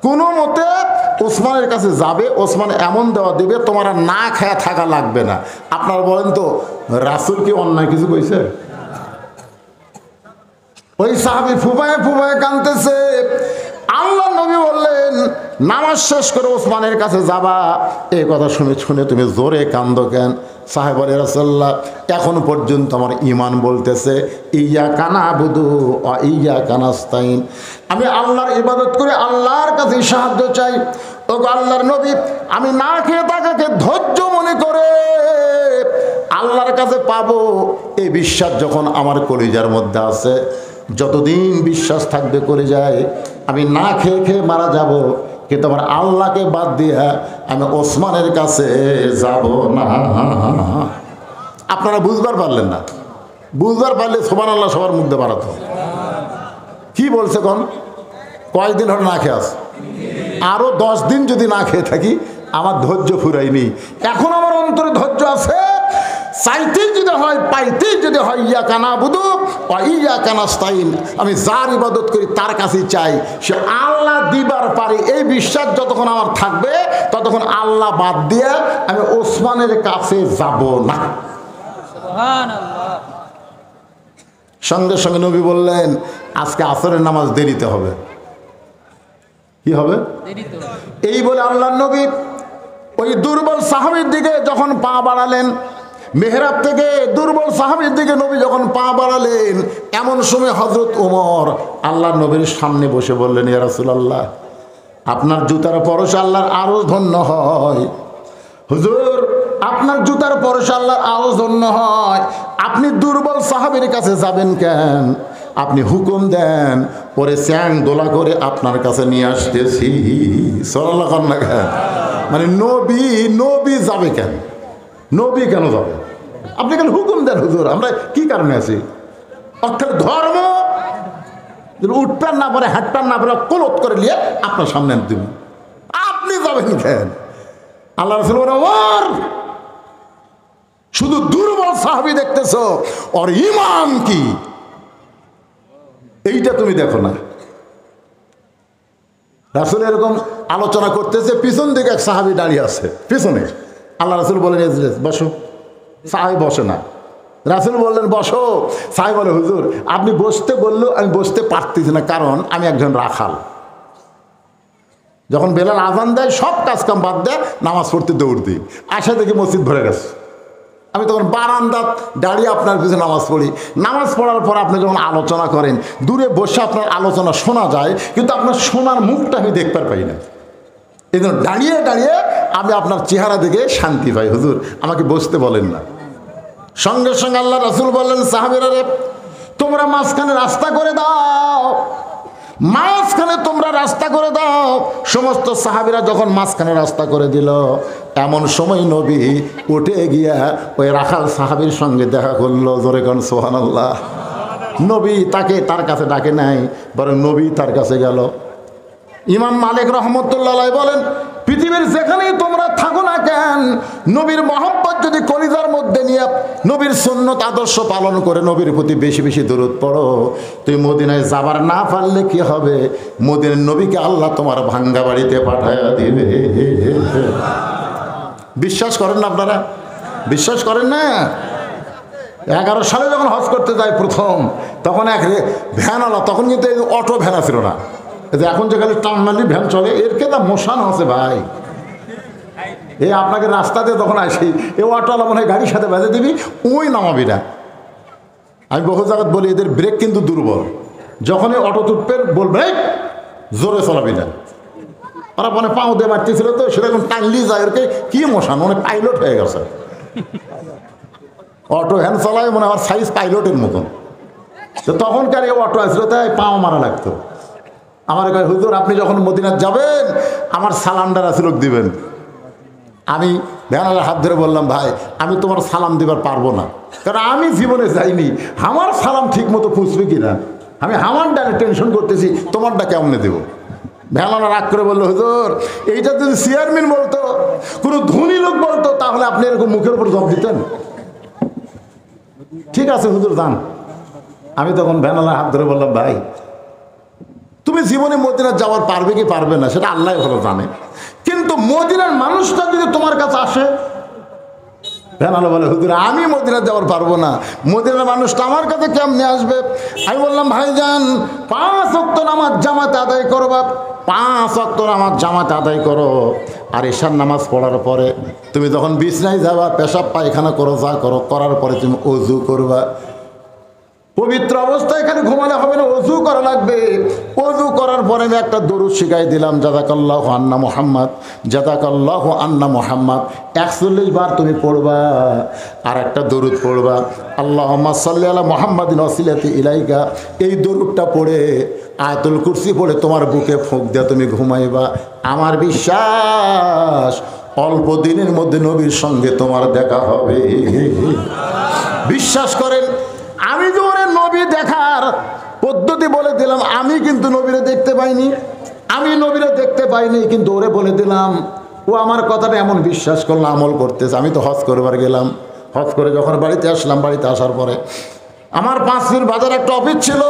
কোনো মতে ওসমানের কাছে যাবে, ওসমান এমন দেওয়া দিবে তোমার আর না খেয়ে থাকা লাগবে না। আপনারা বলেন তো, রাসূল কি অন্যায় কিছু কইছে? ওই সাহাবী ফুফায় ফুফায় কাঁদতেছে। আল্লাহ নবী বললেন, নামাজ শেষ করে ওসমানের কাছে যাবা। এই কথা শুনে শুনে তুমি জোরে কান্দো কেন? সাহেব বলে, রাসূলুল্লাহ, এখন পর্যন্ত আমার ঈমান বলতেছে ইয়্যাকা না'বুদু ওয়া ইয়্যাকা নাস্তাইন, আমি আল্লাহর ইবাদত করে আল্লাহর কাছে সাহায্য চাই। ও আল্লাহর নবী, আমি না খেয়ে থাকাকে ধৈর্য মনে করে আল্লাহর কাছে পাবো, এই বিশ্বাস যখন আমার কলিজার মধ্যে আছে, যতদিন বিশ্বাস থাকবে কলিজায়, আমি না খেয়ে খেয়ে মারা যাব, কিন্তু আমার আল্লাহকে বাদ দিয়ে আমি ওসমানের কাছে যাব না। আপনারা বুঝবার পারলেন না? বুঝবার পারলে সুবহানাল্লাহ সবার মুখ দিয়ে বাড়াতো। কি বলছে কোন? কয়দিন হলো না খেয়ে আছে? আরো 10 দিন যদি না খেয়ে থাকি আমার ধৈর্য ফুরাইনি। এখন আমার অন্তরে ধৈর্য আছে। চাইতেই যদি হয়, পাইতেই যদি হয়, ইয়্যাকা না'বুদু ওয়া ইয়্যাকা নাস্তাইন, আমি যার ইবাদত করি তার কাছেই চাই, সে আল্লাহ দিবার পারে, এই বিশ্বাস যতক্ষণ আমার থাকবে ততক্ষণ আল্লাহ বাদ দিয়ে আমি ওসমানের কাছে যাব না। সুবহানাল্লাহ। সঙ্গে সঙ্গে নবী বললেন, আজকে আসরের নামাজ দেরিতে হবে। কি হবে? এই বলে আল্লাহর নবী ওই দুর্বল সাহাবীর দিকে যখন পা বাড়ালেন, মেহরাব থেকে দুর্বল সাহাবীর দিকে নবী যখন পা বাড়ালেন, এমন সময় হযরত ওমর আল্লাহর নবীর সামনে বসে বললেন, ইয়া রাসূলুল্লাহ, আপনার জুতার পরশে আল্লাহর আরো ধন্য হয়। হুজুর, আপনার জুতার পরশে আল্লাহর আরো ধন্য হয়। আপনি দুর্বল সাহাবীর কাছে যাবেন কেন? আপনি হুকুম দেন, পরে চ্যাং দোলা করে আপনার কাছে নিয়ে আসতেছি। সাল্লাল্লাহু আলাইহি ওয়াসাল্লাম। মানে নবী যাবে কেন? নবী কেন যাবে? আপনি কেন হুকুম দেন? হুজুর, আমরা কি কারণে আছি? অর্থাৎ ধর্ম উঠবেন না পারে, হাঁটবেন না পারে, কলত করে নিয়ে আপনার সামনে দিন, আপনি যাবেন কেন? আল্লাহ রাসূল বলেন, ওর শুধু দুর্বল সাহাবী দেখতেছ, ওর ঈমান কি এইটা তুমি দেখো না। রাসূল এরকম আলোচনা করতেছে, পিছন দিকে এক সাহাবী দাঁড়িয়ে আছে পিছনে। আল্লাহ রাসূল বলেন, বসো। সাহাবী বসে না। রাসূল বললেন, বসো। সাহাবী বলে, হুজুর, আপনি বসতে বললেও আমি বসতে পারতেছি না, কারণ আমি একজন রাখাল। যখন বেলাল আজান দেয় সব কাজকাম বাদ দেয়, নামাজ পড়তে দৌড় দিই। আসা দেখি মসজিদ ভরে গেছে। আমি তখন বারান্দাত দাঁড়িয়ে আপনার পিছনে নামাজ পড়ি। নামাজ পড়ার পর আপনি যখন আলোচনা করেন, দূরে বসে আপনার আলোচনা শোনা যায়, কিন্তু আপনার শোনার মুখটা আমি দেখতে পাই না। এই জন্য দাঁড়িয়ে দাঁড়িয়ে আমি আপনার চেহারা দেখে শান্তি পাই। হুজুর, আমাকে বসতে বলেন না। সঙ্গে সঙ্গে আল্লাহ রাসূল বললেন, সাহাবীরা রে, তোমরা মাঝখানে রাস্তা করে দাও, মাঝখানে তোমরা রাস্তা করে দাও। সমস্ত সাহাবীরা যখন মাঝখানে রাস্তা করে দিল, এমন সময় নবী উঠে গিয়া ওই রাখাল সাহাবীর সঙ্গে দেখা করলো। জোরে কোন সুবহানাল্লাহ। নবী তাকে তার কাছে ডাকে নাই, বরং নবী তার কাছে গেল। ইমাম মালিক রহমতুল্লাহ আলাইহি বলেন, পৃথিবীর যেখানেই তোমরা থাকো না কেন, নবীর মহব্বত যদি কলিজার মধ্যে নিয়ে নবীর সুন্নত আদর্শ পালন করে নবীর প্রতি বেশি বেশি দরুদ পড়ো, তুই মদিনায় যাবার না পারলে কি হবে? মদিনার নবীকে আল্লাহ তোমার ভাঙ্গা বাড়িতে পাঠায়া দিবে। বিশ্বাস করেন না আপনারা? বিশ্বাস করেন না? 11 সালে যখন হজ করতে যায় প্রথম, তখন এক ভ্যানওয়ালা, তখন কিন্তু এই অটো ভ্যান ছিল না, এখন যে খালি টার্মিনালি ভ্যান চলে, এর কে তা মশান আছে ভাই। এই আপনাকে রাস্তাতে তখন আসি, এ অটোওয়ালা মনে হয় গাড়ির সাথে বেঁধে দিবি, ওই নামাবি না। আমি বহু জায়গায় বলি এদের ব্রেক কিন্তু দুর্বল। যখনই অটো তুটবে বলবে জোরে চালাবি না। ওরা মানে পাও দিয়ে মারতেছিল তো সেরকম টানলি যায় ওকে কি মশান মানে পাইলট হয়ে গেছে। অটো হ্যান্ড চালায় মনে হয় সাইজ পাইলটের মতন। তো তখনকার এই অটো আসলে তাই পাও মারা লাগতো। আমার কয় হুজুর আপনি যখন মদিনাত যাবেন আমার সালামটা রাসূলকে দিবেন। আমি ভ্যানালার হাত ধরে বললাম ভাই আমি তোমার সালাম দিবার পারবো না, কারণ আমি জীবনে যাইনি, আমার সালাম ঠিক মতো পুষবে কিনা, আমি আমার ডালে টেনশন করতেছি তোমারটা কেমনে দেবো। ভ্যানালা রাগ করে বললো হুজুর এইটা যদি চেয়ারম্যান বলতো, কোনো ধনী লোক বলতো তাহলে আপনি এরকম মুখের উপর জব দিতেন। ঠিক আছে হুজুর যান। আমি তখন ভ্যানালার হাত ধরে বললাম ভাই তুমি জীবনে মদিনা যাওয়ার পারবে কি পারবে না সেটা আল্লাহ ভালো জানে, কিন্তু মদিনার মানুষটা যদি তোমার কাছে আসে। ভ্যানালা বলে হুজুর আমি মদিনা যাওয়ার পারবো না, মদিনার মানুষটা আমার কাছে কেমনে আসবে। আমি বললাম ভাইজান 5 ওয়াক্ত নামাজ জামাতে আদায় করবা, 5 ওয়াক্ত নামাজ জামাতে আদায় করো, আর ঈশার নামাজ পড়ার পরে তুমি যখন বিছনায় যাবা পেশাব পায়খানা করো যা করো, করার পরে তুমি ওযু করবা। পবিত্র অবস্থায় এখানে ঘুমালে হবে না, ওযু করা লাগবে। ওযু করার পরে আমি একটা দরুদ শিখাই দিলাম, জাযাকাল্লাহু আন্না মুহাম্মদ, জাযাকাল্লাহু আন্না মুহাম্মদ 41 বার তুমি পড়বা। আর একটা দরুদ পড়বা আল্লাহুম্মা সাল্লি আলা মুহাম্মাদিন ওয়াসিলাতি ইলাইকা। এই দরুদটা পড়ে আয়াতুল কুরসি পড়ে তোমার বুকে ফুঁক দিয়ে তুমি ঘুমাইবা। আমার বিশ্বাস অল্প দিনের মধ্যে নবীর সঙ্গে তোমার দেখা হবে। বিশ্বাস করেন আমি যে ওরে নবী দেখার পদ্ধতি বলে দিলাম, আমি কিন্তু নবীরে দেখতে পাইনি, আমি নবীরে দেখতে পাইনি, কিন্তু ওরে বলে দিলাম, ও আমার কথাটা এমন বিশ্বাস করলো আমল করতেছে। আমি তো হজ করবার গেলাম, হজ করে যখন বাড়িতে আসলাম, বাড়িতে আসার পরে আমার 5 মিনিট বাজার একটা অফিস ছিল,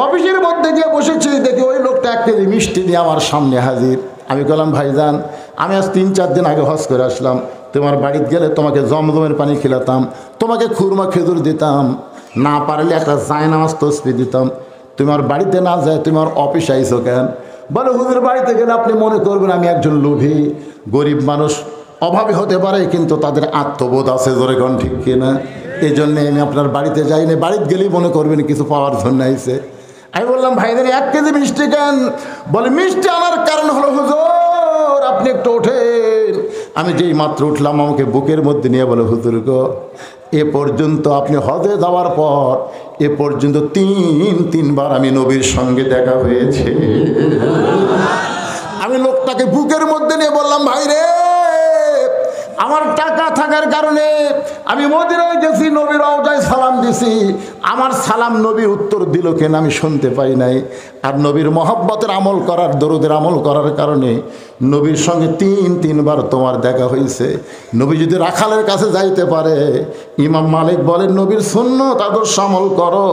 অফিসের মধ্যে গিয়ে বসেছি, দেখি ওই লোকটা 1 কেজি মিষ্টি নিয়ে আমার সামনে হাজির। আমি বললাম ভাইজান আমি আজ 3-4 দিন আগে হজ করে আসলাম, তোমার বাড়িতে গেলে তোমাকে জমজমের পানি খিলাতাম, তোমাকে খুরমা খেজুর দিতাম, না পারলে একটা জায়নামাজ তসবিহ দিতাম, তোমার বাড়িতে না যায় তোমার অফিস আইছো কেন? বলে হুজুর বাড়িতে গেলে আপনি মনে করবেন আমি একজন লোভী, গরিব মানুষ অভাবী হতে পারে কিন্তু তাদের আত্মবোধ আছে, জোরে কোন ঠিক কিনা, এই জন্যে আমি আপনার বাড়িতে যাই না, বাড়িতে গেলেই মনে করবেন কিছু পাওয়ার জন্য আইছে। আমি বললাম ভাইদের 1 কেজি মিষ্টি কেন? বলে মিষ্টি আনার কারণ হলো হুজুর আপনি একটু ওঠেন। আমি যেই মাত্র উঠলাম আমাকে বুকের মধ্যে নিয়ে বলে হুজুর গো এ পর্যন্ত আপনি হজে যাওয়ার পর এ পর্যন্ত 3 বার আমি নবীর সঙ্গে দেখা হয়েছে। আমি লোকটাকে বুকের মধ্যে নিয়ে বললাম ভাই রে আমার টাকা থাকার কারণে আমি মদিনায় গেছি, নবীর রওজায় সালাম দিছি, আমার সালাম নবী উত্তর দিল কেন আমি শুনতে পাই নাই। আর নবীর মহব্বতের আমল করার দরুদের আমল করার কারণে নবীর সঙ্গে 3 বার তোমার দেখা হয়েছে। নবী যদি রাখালের কাছে যাইতে পারে, ইমাম মালিক বলেন নবীর সুন্নত আদর্শ আমল করো,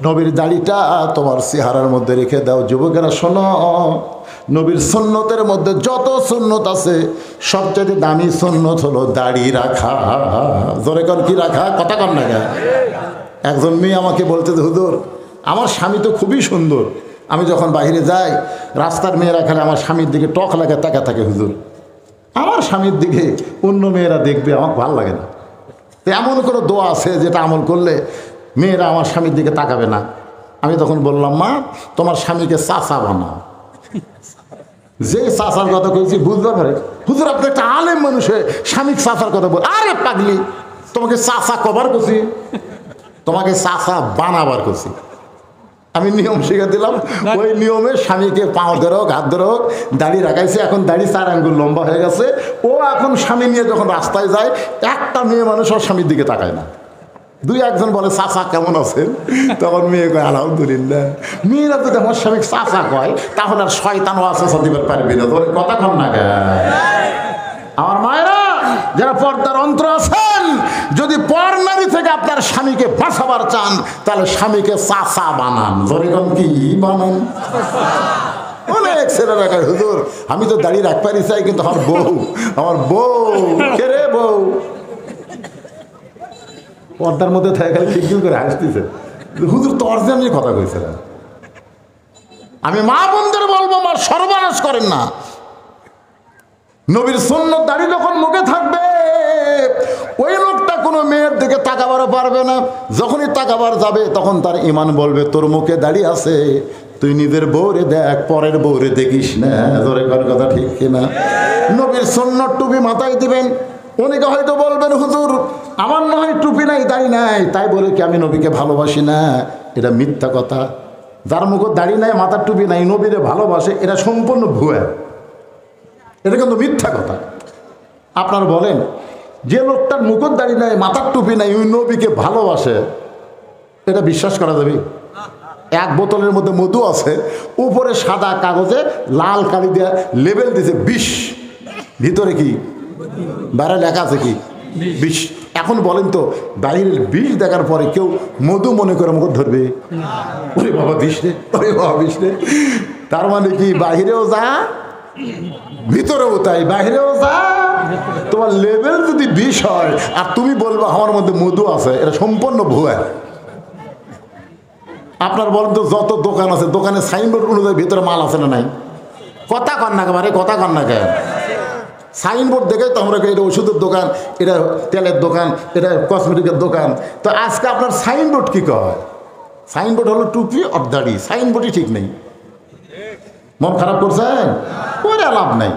নবীর দাড়িটা তোমার চেহারার মধ্যে রেখে দাও। যুবকেরা শোনো, নবীর সুন্নতের মধ্যে যত সুন্নত আছে সবচেয়ে দামি সুন্নত হলো দাড়ি রাখা। জোরে কর কি রাখা, কথা কর না কেন? একজন মেয়ে আমাকে বলতে হুজুর আমার স্বামী তো খুবই সুন্দর, আমি যখন বাইরে যাই রাস্তার মেয়েরা খালে আমার স্বামীর দিকে টক লাগে তাকা থাকে, হুজুর আমার স্বামীর দিকে অন্য মেয়েরা দেখবে আমার ভালো লাগে না। তো এমন কোনো দোয়া আছে যেটা আমল করলে মেয়েরা আমার স্বামীর দিকে তাকাবে না? আমি তখন বললাম মা তোমার স্বামীকে চাচা বানাও। যে চাচার কথা কইছি বুঝতে পারে হুজুর আপনি একটা আলেম মানুষে স্বামীর চাচার কথা বল। আরে পাগলি তোমাকে চাচা কবার করছি, তোমাকে চাচা বানাবার করছি। আমি নিয়ম শিখে দিলাম, ওই নিয়মে স্বামীকে পাও ধরে হোক হাত ধরে হোক দাড়ি রাখাইছে, এখন দাড়ি 4 আঙ্গুল লম্বা হয়ে গেছে। ও এখন স্বামী নিয়ে যখন রাস্তায় যায় একটা মেয়ে মানুষ ওর স্বামীর দিকে তাকায় না। 2-1 বলে চাচা কেমন আছেন, তখন মেয়ে কয় আলহামদুলিল্লাহ। মেয়েরা যদি আমার স্বামী চাচা কয় তাহলে আর শয়তানও আছে দিতে পারবি না, তোর কথা কন না কেন? আমার মায়েরা যারা পর্দার অন্তর আছেন, যদি পর নারী থেকে আপনার স্বামীকে বাঁচাবার চান তাহলে স্বামীকে চাচা বানান। ধরে কন কি বানান? অনেক ছেলেরা কয় হুজুর আমি তো দাড়ি রাখতে চাই কিন্তু আমার বউ কে রে বউ পর্দার মধ্যে থাকে খালি খিলখিল করে হাসতেছে। হুজুর তো অরিজিনালি কথা কইছিলেন। আমি মা বোনদের বলবো আমার সর্বনাশ করেন না। নবীর সুন্নত দাড়ি যখন মুখে থাকবে ওই লোকটা কোনো মেয়ের দিকে তাকাবারও পারবে না। যখনই তাকাবার যাবে তখন তার ইমান বলবে তোর মুখে দাঁড়িয়ে আছে, তুই নিজের বউরে দেখ, পরের বউরে দেখিস না। জোরে কার কথা ঠিক কিনা? নবীর সুন্নত টুপি মাথায় দিবেন। অনেকে হয়তো বলবেন হুজুর আমার না হয় টুপি নাই দাড়ি নাই, তাই বলে কি আমি নবীকে ভালোবাসি না? এটা মিথ্যা কথা। যার মুখে দাড়ি নাই, মাথার টুপি নাই, নবীরে ভালোবাসে, এটা সম্পূর্ণ ভুয়া। এটা কিন্তু মিথ্যা কথা। আপনারা বলেন যে লোকটার মুখের দাড়ি নাই, মাথার টুপি নাই, ওই নবীকে ভালোবাসে, এটা বিশ্বাস করা যাবে? এক বোতলের মধ্যে মধু আছে, উপরে সাদা কাগজে লাল কালি দিয়ে লেবেল দিয়েছে 20, ভিতরে কি বাইরে লেখা আছে কি 20। এখন বলেন তো বাইরের 20 দেখার পরে কেউ মধু মনে করে মুখ ধরবে? ওরে বাবা 20 রে, ওরে বাবা 20 রে। তার মানে কি বাহিরেও যা ভিতরেও তাই, বাহিরেও যা। তোমার লেভেল যদি 20 হয় আর তুমি বলবো আমার মধ্যে মধু আছে, এটা সম্পূর্ণ ভুয়া। আপনার বলেন তো যত দোকান আছে, দোকানে সাইনবোর্ড অনুযায়ী ভিতরে মাল আছে না নাই? কথা কন না কেন, কথা কন না কেন? সাইনবোর্ড দেখে তো আমরা এটা ওষুধের দোকান, এটা তেলের দোকান, এটা কসমেটিকের দোকান। তো আজকে আপনার সাইনবোর্ড কি কয়? সাইনবোর্ড হলো টুপি আর দাড়ি, সাইনবোর্ডই ঠিক নেই। মন খারাপ করছেন? ওরে লাভ নাই।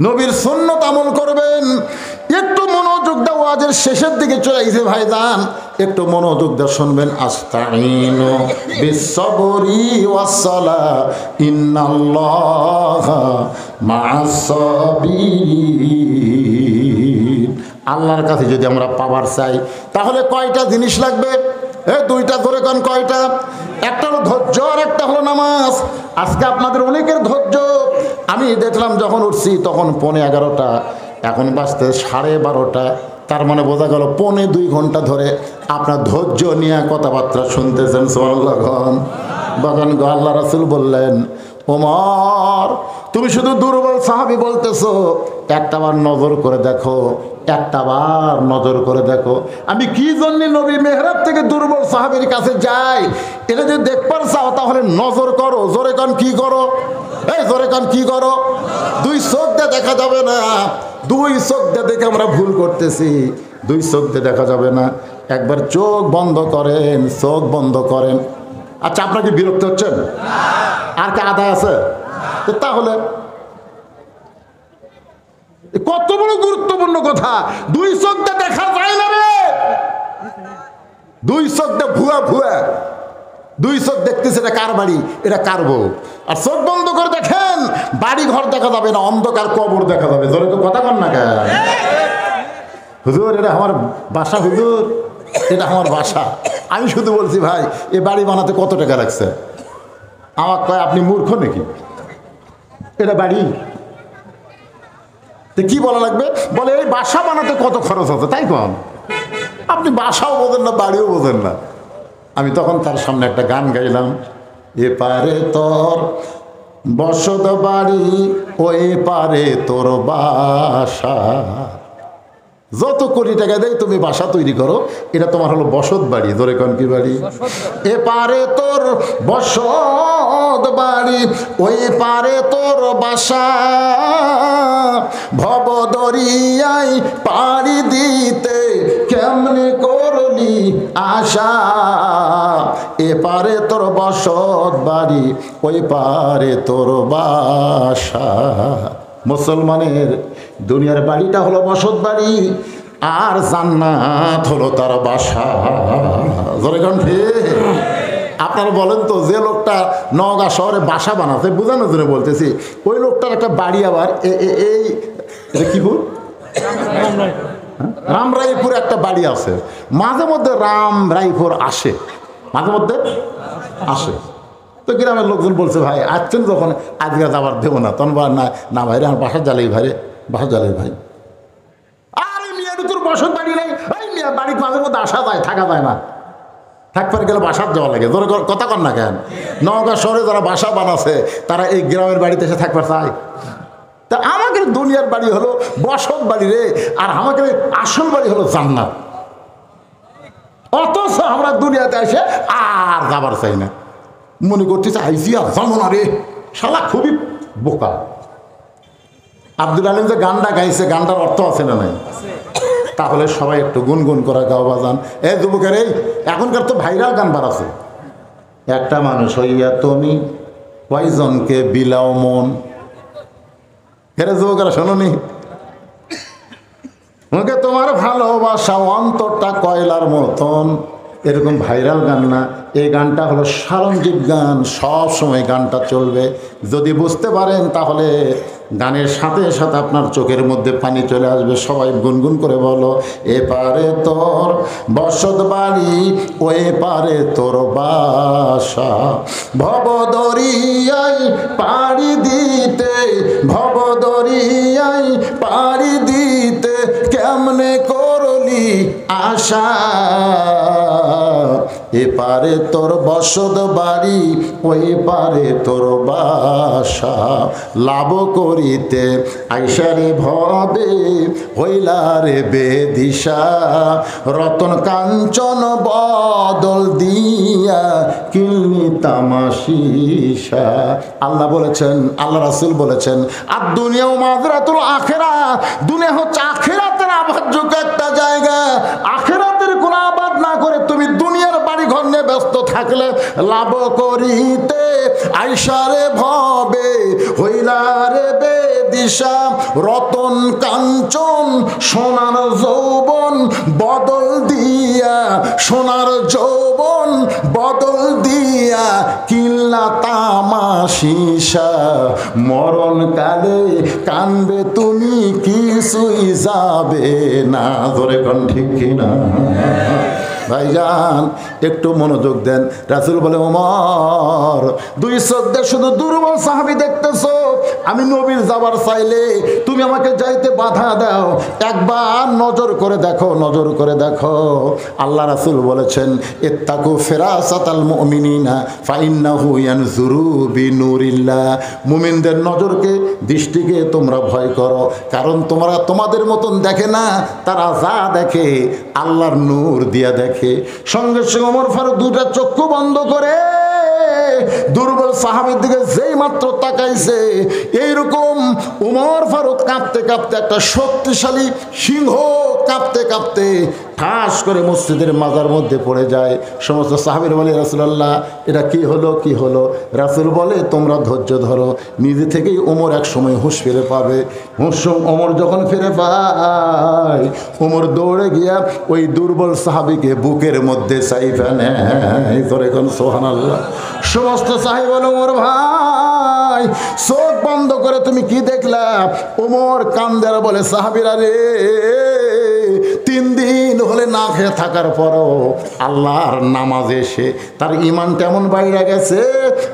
নবীর সুন্নত আমল করবেন। একটু মনোযোগ দাও, ওয়াজের শেষের দিকে চলে গেছে ভাইজান, একটু মনোযোগ দিয়ে শুনবেন। আস্তাইনু বিসসবরি ওয়াসসালাহ ইন্নাল্লাহা মা'আস সাবিরিন। আল্লাহর কাছে যদি আমরা পাওয়ার চাই তাহলে কয়টা জিনিস লাগবে? দুইটা ধরে কোন কয়টা? একটা হলো ধৈর্য আর একটা হলো নামাজ। আজকে আপনাদের অনেকের ধৈর্য, আমি দেখলাম যখন উঠছি তখন 11:15, এখন বাজতে 12:30। তার মানে বোঝা গেল 1.25 ঘন্টা ধরে আপনার ধৈর্য নিয়ে কথাবার্তা শুনতেছেন। সুবহানাল্লাহ। বাগান গো আল্লাহ রাসূল বললেন, ওমর তুমি শুধু দুর্বল সাহাবী বলতেছো, একটাবার নজর করে দেখো, একটাবার নজর করে দেখো আমি কি জন্য নবী মেহরাব থেকে দুর্বল সাহাবীর কাছে যাই। এটা যদি দেখবার চাও তাহলে নজর করো। জোরে কান কি করো? এই জোরে কান কি করো? দুই চোখ দিয়ে দেখা যাবে না, দুই চোখ দিয়ে দেখে আমরা ভুল করতেছি। দুই চোখ দিয়ে দেখা যাবে না, একবার চোখ বন্ধ করেন, চোখ বন্ধ করেন। আচ্ছা আপনার কি বিরক্ত হচ্ছেন? আর কি আদায় আছে? তাহলে কত বড় গুরুত্বপূর্ণ কথা, দুই চোখ দিয়ে দেখা যায় না রে। দুই চোখ দিয়ে ভুয়া ভুয়া, দুই চোখ দেখতেছে এটা কার বাড়ি, এটা কার বউ। আর চোখ বন্ধ করে দেখেন, বাড়ি ঘর দেখা যাবে না, অন্ধকার কবর দেখা যাবে। জোরে তো কথা কন না কেন? হুজুর এটা আমার বাসা, হুজুর এটা আমার বাসা। আমি শুধু বলছি ভাই এ বাড়ি বানাতে কত টাকা লাগছে? আমার কয় আপনি মূর্খ নাকি, এটা বাড়ি তো কি বলা লাগবে? বলে এই বাসা বানাতে কত খরচ আছে, তাই কন? আপনি বাসাও বোঝেন না, বাড়িও বোঝেন না। আমি তখন তার সামনে একটা গান গাইলাম, এপারে তোর বসত বাড়ি, ওই পারে তোর বাসা। যত কোটি টাকা দেয় তুমি বাসা তৈরি করো, এটা তোমার হলো বসত বাড়ি। ধরে কোন কি বাড়ি? এপারে তোর বসত বাড়ি, ওই পারে তোর বাসা। ভব দরিয়ায় পাড়ি দিতে কেমনে করলি আশা। এপারে তোর বসত বাড়ি, ওই পারে তোর বাসা। মুসলমানের দুনিয়ার বাড়িটা হলো বসত বাড়ি, আর জান্নাত হলো তার বাসা। জোরে কণ্ঠে আপনারা বলেন তো, যে লোকটা নওগাঁ শহরে বাসা বানাতে, বোঝানোর জন্য বলতেছি, ওই লোকটার একটা বাড়ি আবার এই কি বল রামরাইপুর একটা বাড়ি আছে। মাঝে মধ্যে রামরাইপুর আসে, মাঝে মধ্যে আসে। তো গ্রামের লোকজন বলছে ভাই আসছেন যখন আজকে যাবার দেবো না। তখন না না ভাই রে, আমার বাসার জ্বালাই ভাই রে, বাসার জ্বালাই ভাই। আর মিয়া তোর বসত বাড়ি নেই, ওই মিয়া বাড়ির মাঝে মধ্যে আসা যায়, থাকা যায় না। থাকবার গেলে বাসার যাওয়া লাগে। ধরে কথা কর না কেন? নওগাঁ শহরে যারা বাসা বানাছে তারা এই গ্রামের বাড়িতে এসে থাকবার চায়। তা আমাদের দুনিয়ার বাড়ি হলো বসত বাড়ি রে, আর আমাদের আসল বাড়ি হলো জান্নাত। অথচ আমরা দুনিয়াতে এসে আর যাবার চাই না, মনে করতেছে আইসি আর যাবো না রে। শালা খুবই বোকা। আব্দুল আলিম যে গানটা গাইছে, গানটার অর্থ আছে না নাই? তাহলে সবাই একটু গুনগুন করে গাও বাজান। এই যুবকের, এই এখনকার তো ভাইরাল গান বাড়াছে, একটা মানুষ হইয়া তুমি কয়জনকে বিলাও মন। হেরে যুবকেরা শোনোনি? ওকে তোমার ভালোবাসা অন্তরটা কয়লার মতন, এরকম ভাইরাল গান না। এই গানটা হলো সারঞ্জিত গান, সব সময় গানটা চলবে। যদি বুঝতে পারেন তাহলে গানের সাথে সাথে আপনার চোখের মধ্যে পানি চলে আসবে। সবাই গুনগুন করে বলো, এপারে তোর বসত বাড়ি, ওই পারে তোর বাসা, ভবদরিয়ায় পাড়ি দিতে, ভবদরিয়ায় পাড়ি দিতে কেমনে করলি আশা, এপারে তোর বসত বাড়ি, ওই পারে তোর বাসা, লাভ করিতে আইসারে ভবে হইলারে বেদিশা, রতন কাঞ্চন বদল দিয়া কিলনি তামাশিসা। আল্লাহ বলেছেন, আল্লাহ রাসূল বলেছেন, আর দুনিয়া মাযরাতুল আখিরা, দুনিয়া হচ্ছে আখিরাতের আবাদযোগ্য একটা জায়গা। আখিরাতের কোন আবাদ না করে তুমি দুনিয়ার বাড়ি ঘর নিয়ে ব্যস্ত থাকলে লাভ করিতে আইসারে ভবে হইলারে বেদিশা, রতন কাঞ্চন সোনার যৌবন বদল দিয়া, সোনার যৌবন বদল দিয়া কিল্লা তামাশিসা, মরণ কালে কানবে তুমি কিছুই যাবে না। ধরে কোন ঠিক কিনা ভাইজান? একটু মনোযোগ দেন। রাসূল বলে, ওমর দুই চোখ দিয়ে শুধু দুর্বল সাহাবী দেখতেছো, আমি নবীর যাবার চাইলে তুমি আমাকে যাইতে বাধা দাও, একবার নজর করে দেখো, নজর করে দেখো। আল্লাহ রাসূল বলেছেন, ইত্তাকু ফিরাসাতাল মুমিনিনা ফাইন্নাহু ইয়ানজুরু বিনুরিল্লাহ, মুমিনদের নজরকে, দৃষ্টিকে তোমরা ভয় করো, কারণ তোমরা তোমাদের মতন দেখে না, তারা যা দেখে আল্লাহর নূর দিয়া দেখে। সঙ্গে সঙ্গে ওমর ফারুক দুটা চক্ষু বন্ধ করে দুর্বল সাহাবীর দিকে যেই মাত্র তাকাইছে, এইরকম ওমর ফারুক কাঁপতে কাঁপতে, একটা শক্তিশালী সিংহ কাঁপতে কাঁপতে ঠাস করে মসজিদের মাজার মধ্যে পড়ে যায়। সমস্ত সাহাবীর বলে, রাসূলুল্লাহ এটা কি হলো, কি হলো? রাসূল বলে, তোমরা ধৈর্য ধরো, নিজে থেকেই ওমর এক সময় হুঁশ ফিরে পাবে। ওমর যখন ফিরে পায়, ওমর দৌড়ে গিয়া ওই দুর্বল সাহাবীকে বুকের মধ্যে চাইফা নেয়। তোরে কোন সুবহানাল্লাহ। সমস্ত সাহাবী বলে, ওমর ভাই চোখ বন্ধ করে তুমি কি দেখলা? ওমর কান্দে আর বলে, সাহাবীরা রে, 3 দিন হলে না খেয়ে থাকার পরও আল্লাহর নামাজে এসে তার ইমান তেমন বাইরে গেছে।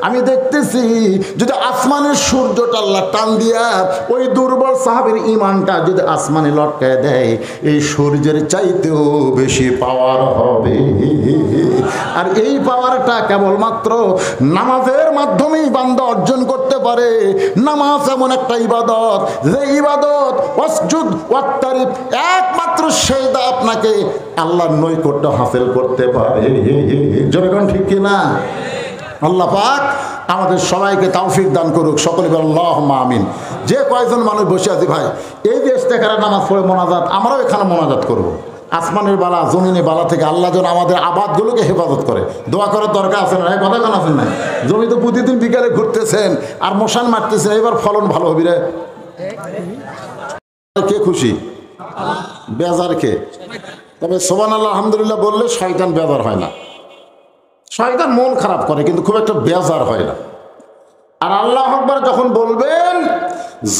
আমি দেখতেছি যদি আসমানের সূর্যটা আল্লাহ টান দিয়া ওই দুর্বল সাহাবীর ইমানটা যদি আসমানে লটকায় দেয়, এই সূর্যের চাইতেও বেশি পাওয়ার হবে। আর এই পাওয়ারটা কেবলমাত্র নামাজের মাধ্যমেই বান্দা অর্জন করতে পারে। নামাজ এমন একটা ইবাদত, যে ইবাদত ওয়াসজুদ ওয়াক্তারিব, একমাত্র সেজদা আপনাকে আল্লাহর নৈকট্য হাসিল করতে পারে। জনগণ ঠিক কিনা? আল্লাহ পাক আমাদের সবাইকে তৌফিক দান করুক, সকলে বলেন আল্লাহুম্মা আমিন। যে কয়জন মানুষ বসে আছি ভাই, এই যে ইস্তেখারা নামাজ পড়ে মোনাজাত, আমরাও এখানে মোনাজাত করব। আসমানের বালা, জমিনের বালা থেকে আল্লাহ যেন আমাদের আবাদগুলোকে হেফাজত করে। দোয়া করার দরকার আছে না? কথা কেন আছেন না? জমি তো প্রতিদিন বিকালে ঘুরতেছেন আর মশান মারতেছেন, এবার ফলন ভালো হবি রে। কে খুশি? বেজার কে? তবে সুবহানাল্লাহ আলহামদুলিল্লাহ বললে শয়তান বেজার হয় না। শয়তান মন খারাপ করে, কিন্তু খুব একটা বেজার হয় না। আর আল্লাহু আকবার যখন বলবেন,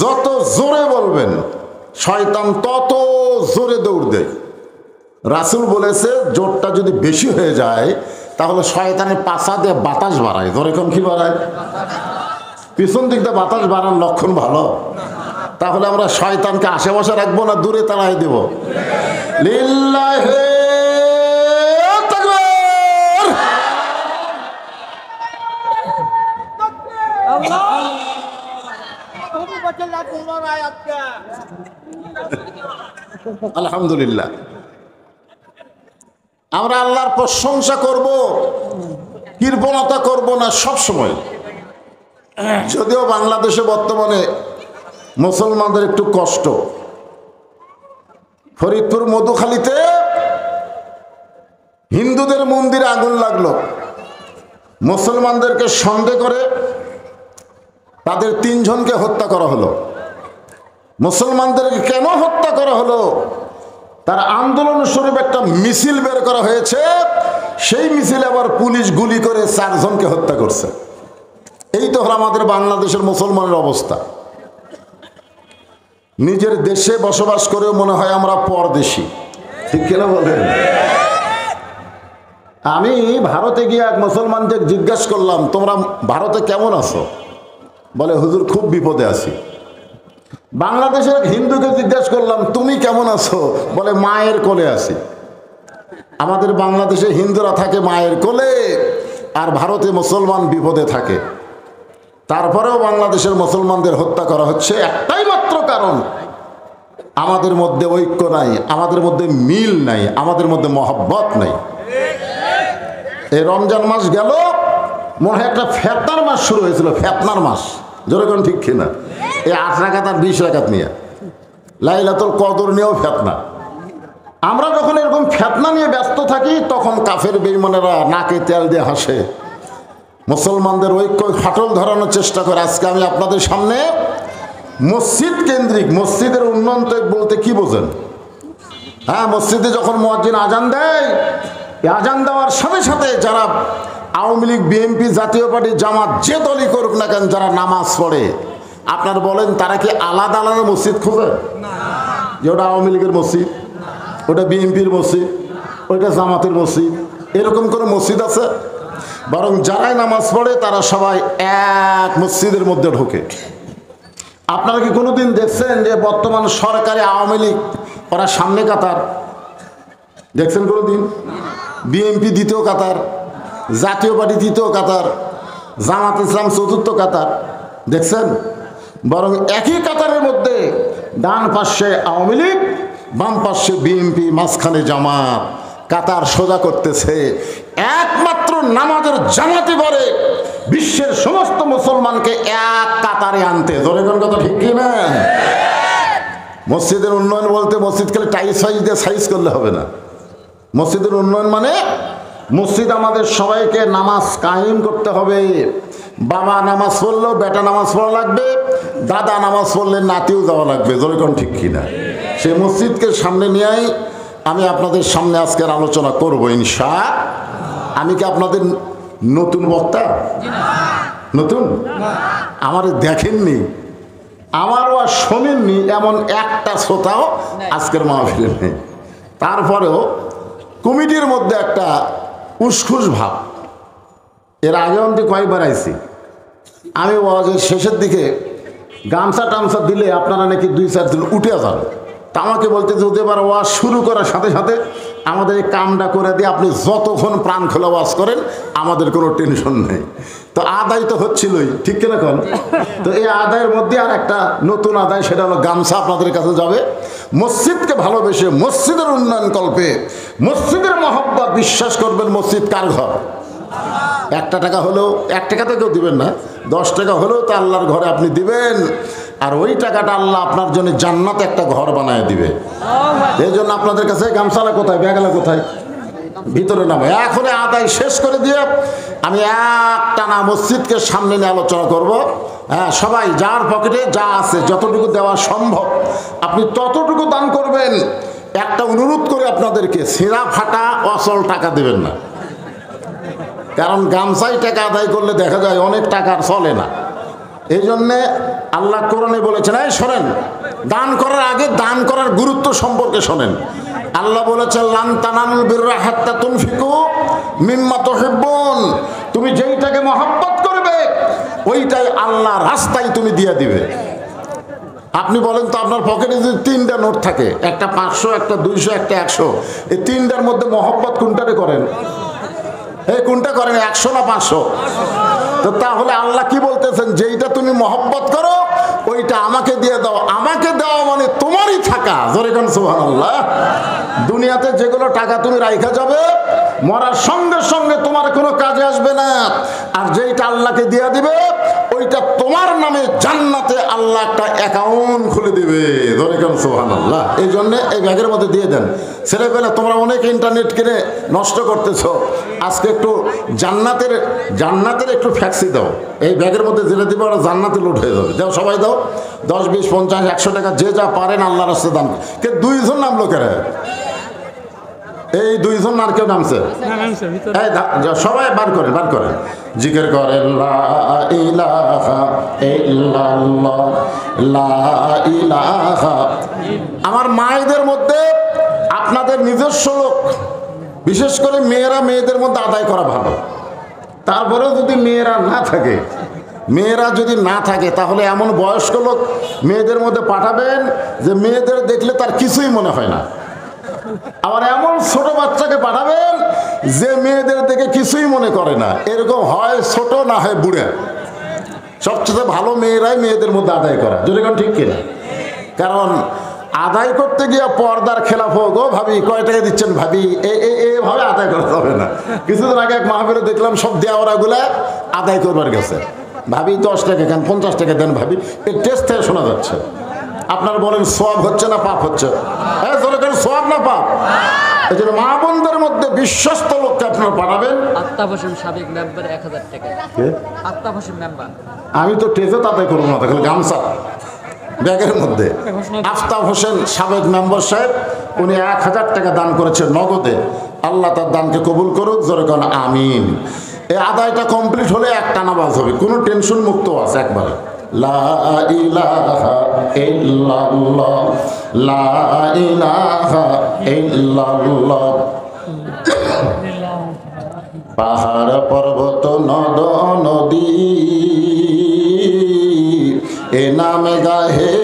যত জোরে বলবেন শয়তান তত জোরে দৌড় দেয়। রাসূল বলেছে, জোরটা যদি বেশি হয়ে যায় তাহলে শয়তানের পাছা দিয়ে বাতাস বাড়ায়। ধরে কম কি বাড়ায়? পিছন দিক দিয়ে বাতাস বাড়ার লক্ষণ ভালো। তাহলে আমরা শয়তানকে আশেপাশে রাখবো না, দূরে তাড়াই দেব। লিল্লাহি তাকবীর। আলহামদুলিল্লাহ, আমরা আল্লাহর প্রশংসা করব, কৃপণতা করব না সব সময়। যদিও বাংলাদেশে বর্তমানে মুসলমানদের একটু কষ্ট, ফরিদপুর মধুখালীতে হিন্দুদের মন্দিরে আগুন লাগলো, মুসলমানদেরকে সন্দেহ করে তাদের 3 জনকে হত্যা করা হলো। মুসলমানদেরকে কেন হত্যা করা হলো? তার আন্দোলন স্বরূপ একটা মিছিল বের করা হয়েছে, সেই মিছিলে আবার পুলিশ গুলি করে 4 জনকে হত্যা করছে। এই তো হলো আমাদের বাংলাদেশের মুসলমানের অবস্থা। নিজের দেশে বসবাস করেও মনে হয় আমরা পরদেশী, ঠিক কিনা বলেন? আমি ভারতে গিয়ে এক মুসলমানকে জিজ্ঞাসা করলাম, তোমরা ভারতে কেমন আছো? বলে, হুজুর খুব বিপদে আছি। বাংলাদেশের হিন্দুকে জিজ্ঞাসা করলাম, তুমি কেমন আছো? বলে, মায়ের কোলে আছি। আমাদের বাংলাদেশে হিন্দুরা থাকে মায়ের কোলে, আর ভারতে মুসলমান বিপদে থাকে। তারপরেও বাংলাদেশের মুসলমানদের হত্যা করা হচ্ছে একটাই মাত্র কারণ, আমাদের মধ্যে ঐক্য নাই, আমাদের মধ্যে মিল নাই, আমাদের মধ্যে মহব্বত নাই। এই রমজান মাস গেল, মনে হয় একটা ফেতনার মাস শুরু হয়েছিল, ফেতনার মাস, জোরে কোন ঠিক কিনা? এই 8 রাকাত আর 20 রাকাত নিয়ে, লাইলাতুল কদর নিয়েও ফেতনা। আমরা যখন এরকম ফেতনা নিয়ে ব্যস্ত থাকি, তখন কাফের বেঈমানেরা নাকে তেল দিয়ে হাসে, মুসলমানদের ঐক্য ফাটল ধরানোর চেষ্টা করে। আজকে আমি আপনাদের সামনে মসজিদ কেন্দ্রিক, মসজিদের উন্নয়ন বলতে কি বোঝেন? হ্যাঁ, মসজিদে যখন মুয়াজ্জিন আজান দেয়, আজান দেওয়ার সাথে সাথে যারা আওয়ামী লীগ, বিএনপি, জাতীয় পার্টি, জামাত, যে দলই করুক না কেন, যারা নামাজ পড়ে, আপনার বলেন তারা কি আলাদা আলাদা মসজিদ খোঁজে? যে ওটা আওয়ামী লীগের মসজিদ, ওটা বিএনপির মসজিদ, ওইটা জামাতের মসজিদ, এরকম করে মসজিদ আছে? বরং যারাই নামাজ পড়ে তারা সবাই এক মসজিদের মধ্যে ঢোকে। আপনারা কি কোনোদিন দেখছেন যে বর্তমান সরকারে আওয়ামী লীগ ওরা সামনে কাতার? দেখছেন কোনোদিন? বিএনপি দ্বিতীয় কাতার, জাতীয় পার্টি তৃতীয় কাতার, জামাত ইসলাম চতুর্থ কাতার, দেখছেন? বরং একই কাতারের মধ্যে ডান পাশে আওয়ামী লীগ, বাম পাশে বিএনপি, মাঝখানে জামাত, কাতার সোজা করতেছে। একমাত্র নামাজের জামাতে পারে বিশ্বের সমস্ত মুসলমানকে এক কাতারে আনতে। জোরে কোন কথা ঠিক কি না? মসজিদের উন্নয়ন বলতে মসজিদ খালি টাইলস ফাইজ দিয়ে সাইজ করলে হবে না। মসজিদের উন্নয়ন মানে মসজিদ আমাদের সবাইকে নামাজ কায়েম করতে হবে। বাবা নামাজ পড়লেও বেটা নামাজ পড়া লাগবে, দাদা নামাজ পড়লে নাতিও যাওয়া লাগবে। জোরে কোন ঠিক কিনা? সেই মসজিদকে সামনে নিয়েই আমি আপনাদের সামনে আজকের আলোচনা করব ইনশাআল্লাহ। আমি কি আপনাদের নতুন বক্তা? নতুন? আমার দেখেননি, আমারও আর শোনেননি এমন একটা শ্রোতাও আজকের মাহফিলে নেই। তারপরেও কমিটির মধ্যে একটা উসখুস ভাব। এর আগে অন্তে কয়েকবার আইছি আমি, ওয়াজের শেষের দিকে গামছা টামছা দিলে আপনারা নাকি 2-4 দিন উঠে যান। তা আমাকে বলতে যদি এবার ওয়াজ শুরু করার সাথে সাথে আমাদের এই কামটা করে দিয়ে আপনি যতক্ষণ প্রাণ খোলা ওয়াজ করেন আমাদের কোনো টেনশন নেই। তো আদায় তো হচ্ছিলই, ঠিক কিনা কোন? তো এই আদায়ের মধ্যে আর একটা নতুন আদায়, সেটা হলো গামছা আপনাদের কাছে যাবে। মসজিদকে ভালোবেসে, মসজিদের উন্নয়ন কল্পে, মসজিদের মহব্বত, বিশ্বাস করবেন মসজিদ কার ঘর? 1 টাকা হলেও, 1 টাকা তো কেউ দিবেন না, 10 টাকা হলেও তো আল্লাহর ঘরে আপনি দিবেন। আর ওই টাকাটা আল্লাহ আপনার জন্য জান্নাতে একটা ঘর বানায় দিবে। এই জন্য আপনাদের কাছে গামছালা কোথায়, ব্যাগালা কোথায়? ভিতরে নামে। এখন আদায় শেষ করে দিয়ে আমি একটানা মসজিদকে সামনে নিয়ে আলোচনা করব। হ্যাঁ, সবাই যার পকেটে যা আছে যতটুকু দেওয়া সম্ভব আপনি ততটুকু দান করবেন। একটা অনুরোধ করে আপনাদেরকে, ছিঁড়া ফাটা অচল টাকা দেবেন না, কারণ গামছাই টাকা আদায় করলে দেখা যায় অনেক টাকার চলে না। এই জন্যে আল্লাহ কোরআনে বলেছেন, এই শোনেন, দান করার আগে দান করার গুরুত্ব সম্পর্কে শোনেন। আল্লাহ বলেছেন, লান তানালুল বিররা হাত্তা তুনফিকু মিম্মা তুহিব্বুন। তুমি যেইটাকে মহব্বত করবে ওইটাই আল্লাহ রাস্তায় তুমি দিয়ে দিবে। আপনি বলেন তো, আপনার পকেটে যদি 3টা নোট থাকে, একটা 500, একটা 200, একটা 100, এই 3টার মধ্যে মহব্বত কোনটারে করেন? এই কোনটা করেন, 100 না 500? তো তাহলে আল্লাহ কি বলতেছেন, যেইটা তুমি মহব্বত করো ওইটা আমাকে দিয়ে দাও। আমাকে দেওয়া মানে তোমারই থাকা। জোরে কোন সুবহানাল্লাহ। দুনিয়াতে যেগুলো টাকা তুমি রাইখা যাবে, মরার সঙ্গে সঙ্গে তোমার কোনো কাজে আসবে না। আর যেইটা আল্লাহকে দিয়ে দিবে ওই ওইটা তোমার নামে জান্নাতে আল্লাহ একটা অ্যাকাউন্ট খুলে দিবে। ধরে কেন সুবহানাল্লাহ। এই জন্যে এই ব্যাগের মধ্যে দিয়ে দেন। ছেলেবেলা তোমরা অনেক ইন্টারনেট কিনে নষ্ট করতেছ, আজকে একটু জান্নাতের একটু ফ্যাক্সি দাও, এই ব্যাগের মধ্যে জেলে দিবে, ওরা জান্নাতে লুট হয়ে যাবে। দাও, সবাই দাও, 10, 20, 50, 100 টাকা যে যা পারেন আল্লাহর রাস্তায় দান। কে 2 জন নামলো কেন? এই 2 জন আর কেউ নামছে? সবাই বার করেন জিকির করেন লা ইলাহা ইল্লাল্লাহ, লা ইলাহা। আমার মায়েদের মধ্যে আপনাদের নিজস্ব লোক, বিশেষ করে মেয়েদের মধ্যে আদায় করা ভালো। তারপরেও যদি মেয়েরা যদি না থাকে তাহলে এমন বয়স্ক লোক মেয়েদের মধ্যে পাঠাবেন যে মেয়েদের দেখলে তার কিছুই মনে হয় না। আবার এমন ছোট বাচ্চাকে পাঠাবেন যে মেয়েদের দেখে কিছুই মনে করে না। এরকম হয় ছোট, না হয় বুড়া। সবচেয়ে ভালো মেয়েরাই মেয়েদের মধ্যে আদায় করা, যদি কোন ঠিক কিনা? কারণ আদায় করতে গিয়ে পর্দার খেলাফ হোক, ও ভাবি কয় টাকা দিচ্ছেন ভাবি, এভাবে আদায় করা যাবে না। কিছুদিন আগে এক মাহফিলে দেখলাম সব দেওয়ারাগুলা আদায় করবার গেছে। ভাবি 10 টাকা কেন, 50 টাকা দেন ভাবি। এই টেস্ট থেকে শোনা যাচ্ছে। আপনারা বলেন সওয়াব হচ্ছে না পাপ হচ্ছে? হ্যাঁ, সওয়াব না পাপ? এই জন্য মা বোনদের মধ্যে বিশ্বস্ত লোককে আপনারা পাঠাবেন। আফতাব হোসেন সাবেক মেম্বার 1000 টাকা। আফতাব হোসেন মেম্বার। আমি তো টেজে তাতে করবো না, তাহলে গামছা ব্যাগের মধ্যে। আফতাব হোসেন সাবেক মেম্বার সাহেব, উনি 1000 টাকা দান করেছে নগদে। আল্লাহ তার দানকে কবুল করুক, জোরে কোন আমিন। এই আদায়টা কমপ্লিট হলে একটা নামাজ হবে, কোনো টেনশন মুক্ত আছে একবারে। লা ইলাহা ইল্লাল্লাহ, লা ইলাহা ইল্লাল্লাহ। পাহাড় পর্বত নদ নদী এ নামে গাহে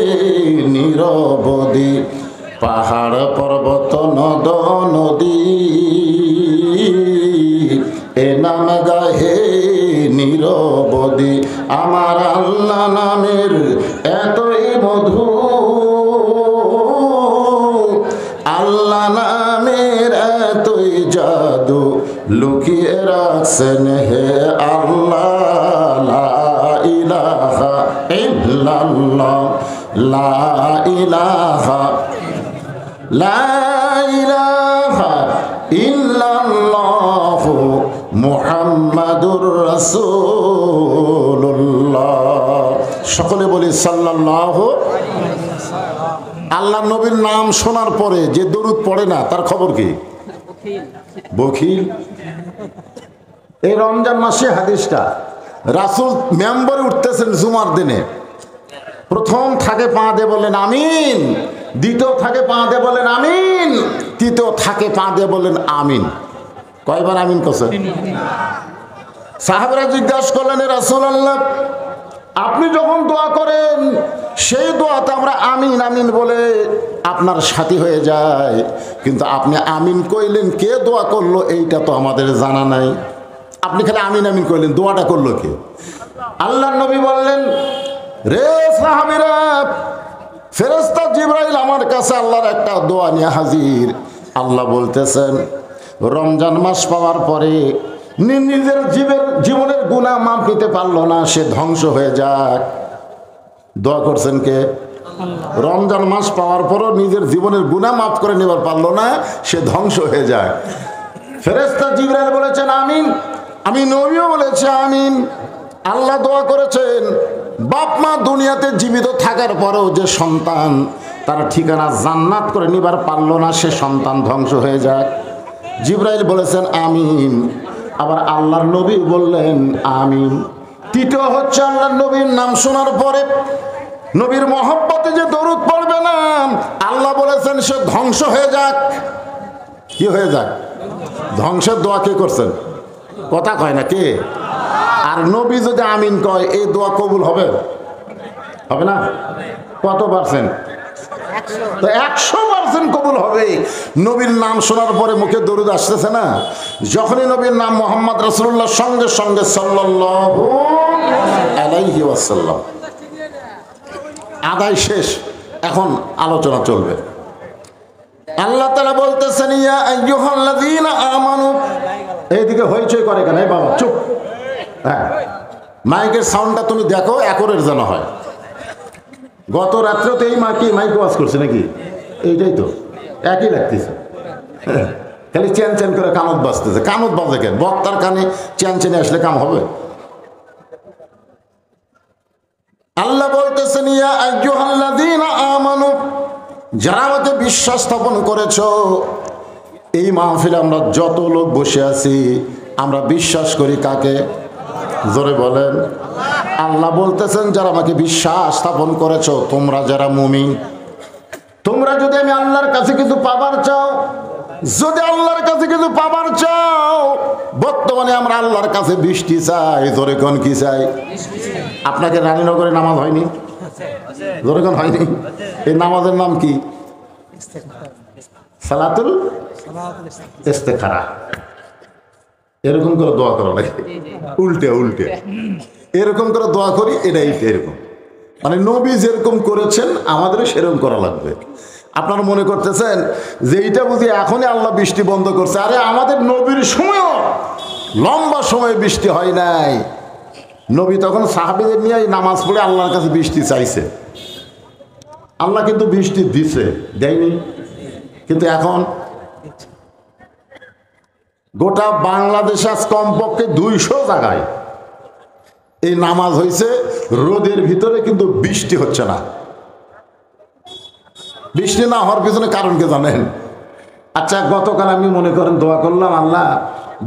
নিরবধি। পাহাড় পর্বত নদ নদী এ নামে গাহে নিরবধি। আমার আল্লাহ নামের এতই মধু, আল্লাহ নামের এতই জাদু, লুকিয়ে রাখছেন হে আল্লাহ। লা ইলাহা ইল্লাল্লাহ, লা ইলাহা, লা ইলাহা ইল্লাল্লাহ মুহাম্মাদুর রাসূলুল্লাহ। সকলে বলি সাল্লাল্লাহু। আল্লাহ নবীর নাম শোনার পরে যে দরুদ পড়ে না তার খবর কি? বখিল। এই রমজান মাসে হাদিসটা রাসূল মেম্বরে উঠতেছেন জুমার দিনে, প্রথম থাকে পা দিয়ে বলেন আমিন, দ্বিতীয় থাকে পা দিয়ে বলেন আমিন, তৃতীয় থাকে পা দিয়ে বলেন আমিন। কয়বার আমিন করছে? সাহাবারা জিজ্ঞাসা করলেন, রাসূলুল্লাহ আপনি যখন দোয়া করেন সেই দোয়াতে আমরা আমিন আমিন বলে আপনার সাথী হয়ে যায়, কিন্তু আপনি আমিন কইলেন কে দোয়া করলো এইটা তো আমাদের জানা নাই। আপনি খালি আমিন আমিন কইলেন, দোয়াটা করলো কে? আল্লাহর নবী বললেন, রে সাহাবীরা, ফেরেশতা জিবরাইল আমার কাছে আল্লাহর একটা দোয়া নিয়ে হাজির। আল্লাহ বলতেছেন রমজান মাস পাওয়ার পরে নিজের জীবনের গুনাহ মাফ নিতে পারলো না, সে ধ্বংস হয়ে যাক। দোয়া করছেন কে? রমজান মাস পাওয়ার পরও নিজের জীবনের গুনাহ মাফ করে নেবার পারলো না, সে ধ্বংস হয়ে যায়। ফেরেশতা জিবরাইল বলেছেন আমিন, আমি নবীও বলেছে আমিন। আল্লাহ দোয়া করেছেন বাপ মা দুনিয়াতে জীবিত থাকার পরেও যে সন্তান তার ঠিকানা জান্নাত করে নিবার পারলো না, সে সন্তান ধ্বংস হয়ে যাক। জিবরাইল বলেছেন আমিন, আবার আল্লাহর নবী বললেন আমিন। তৃতীয় হচ্ছে আল্লাহর নবীর নাম শোনার পরে নবীর মহব্বতে যে দরুদ পড়বে না, আল্লাহ বলেছেন সে ধ্বংস হয়ে যাক। কি হয়ে যাক? ধ্বংসের দোয়া কে করছেন? কথা কয় না কে? আর নবী যদি আমিন কয় এই দোয়া কবুল হবে? হবে না? কত পার্সেন্ট? তো 100% কবুল হবে। নবীর নাম শোনার পরে মুখে দরুদ আসতেছে না, যখনই নবীর নাম মুহাম্মদ রাসূলুল্লাহ সঙ্গে সঙ্গে সাল্লাল্লাহু আলাইহি ওয়াসাল্লাম। আদায় শেষ, এখন আলোচনা চলবে। আল্লাহ তাআলা বলতেছেন ইয়া আইয়ুহাল্লাযীনা আমানু। এইদিকে হইচই করে কেন? এই বাবা চুপ। হ্যাঁ, মাইকের সাউন্ডটা তুমি দেখো একরের যেন হয়। গত রাত্রেও তো এই মাইক ওয়াজ করছে নাকি? এইটাই তো একই লাগতেছে। খালি চ্যান চ্যান করে কানত বাজতেছে। কানত বাজে কেন? বক্তার কানে চ্যান চেনে আসলে কাম হবে? আল্লাহ বলতেছেন, ইয়া আইয়ুহাল্লাযীনা আমানু, যারা আমাকে বিশ্বাস স্থাপন করেছো। এই মাহফিলে আমরা যত লোক বসে আছি আমরা বিশ্বাস করি কাকে? জোরে বলেন। আল্লাহ বলতেছেন, যারা আমাকে বিশ্বাস স্থাপন করেছো, তোমরা যারা মুমিন, তোমরা যদি আমি আল্লাহর কাছে কিছু পাবার চাও, যদি আল্লাহর কাছে কিছু পাবার চাও, বর্তমানে আমরা আল্লাহর কাছে বৃষ্টি চাই। জোরে কোন কি চাই? আপনাকে রানীনগরে নামাজ হয়নি? জোরে কোন হয়নি? এই নামাজের নাম কি? সালাতুল ইস্তেখারা। এরকম করে দোয়া করা লাগে, উল্টে উল্টে এরকম করে দোয়া করি। এটাই এরকম, মানে নবী যেরকম করেছেন আমাদেরও সেরকম করা লাগবে। আপনারা মনে করতেছেন যে এইটা বুঝি এখনই আল্লাহ বৃষ্টি বন্ধ করছে। আরে আমাদের নবীর সময়ও লম্বা সময় বৃষ্টি হয় নাই। নবী তখন সাহাবীদের নিয়ে নামাজ পড়ে আল্লাহর কাছে বৃষ্টি চাইছে। আল্লাহ কিন্তু বৃষ্টি দিছে, দেয়নি? কিন্তু এখন গোটা বাংলাদেশ আজ কমপক্ষে 200 জায়গায় এই নামাজ হয়েছে রোদের ভিতরে, কিন্তু বৃষ্টি হচ্ছে না। বৃষ্টি না হওয়ার পিছনে কারণ কে জানেন? আচ্ছা, গতকাল আমি মনে করেন দোয়া করলাম, আল্লাহ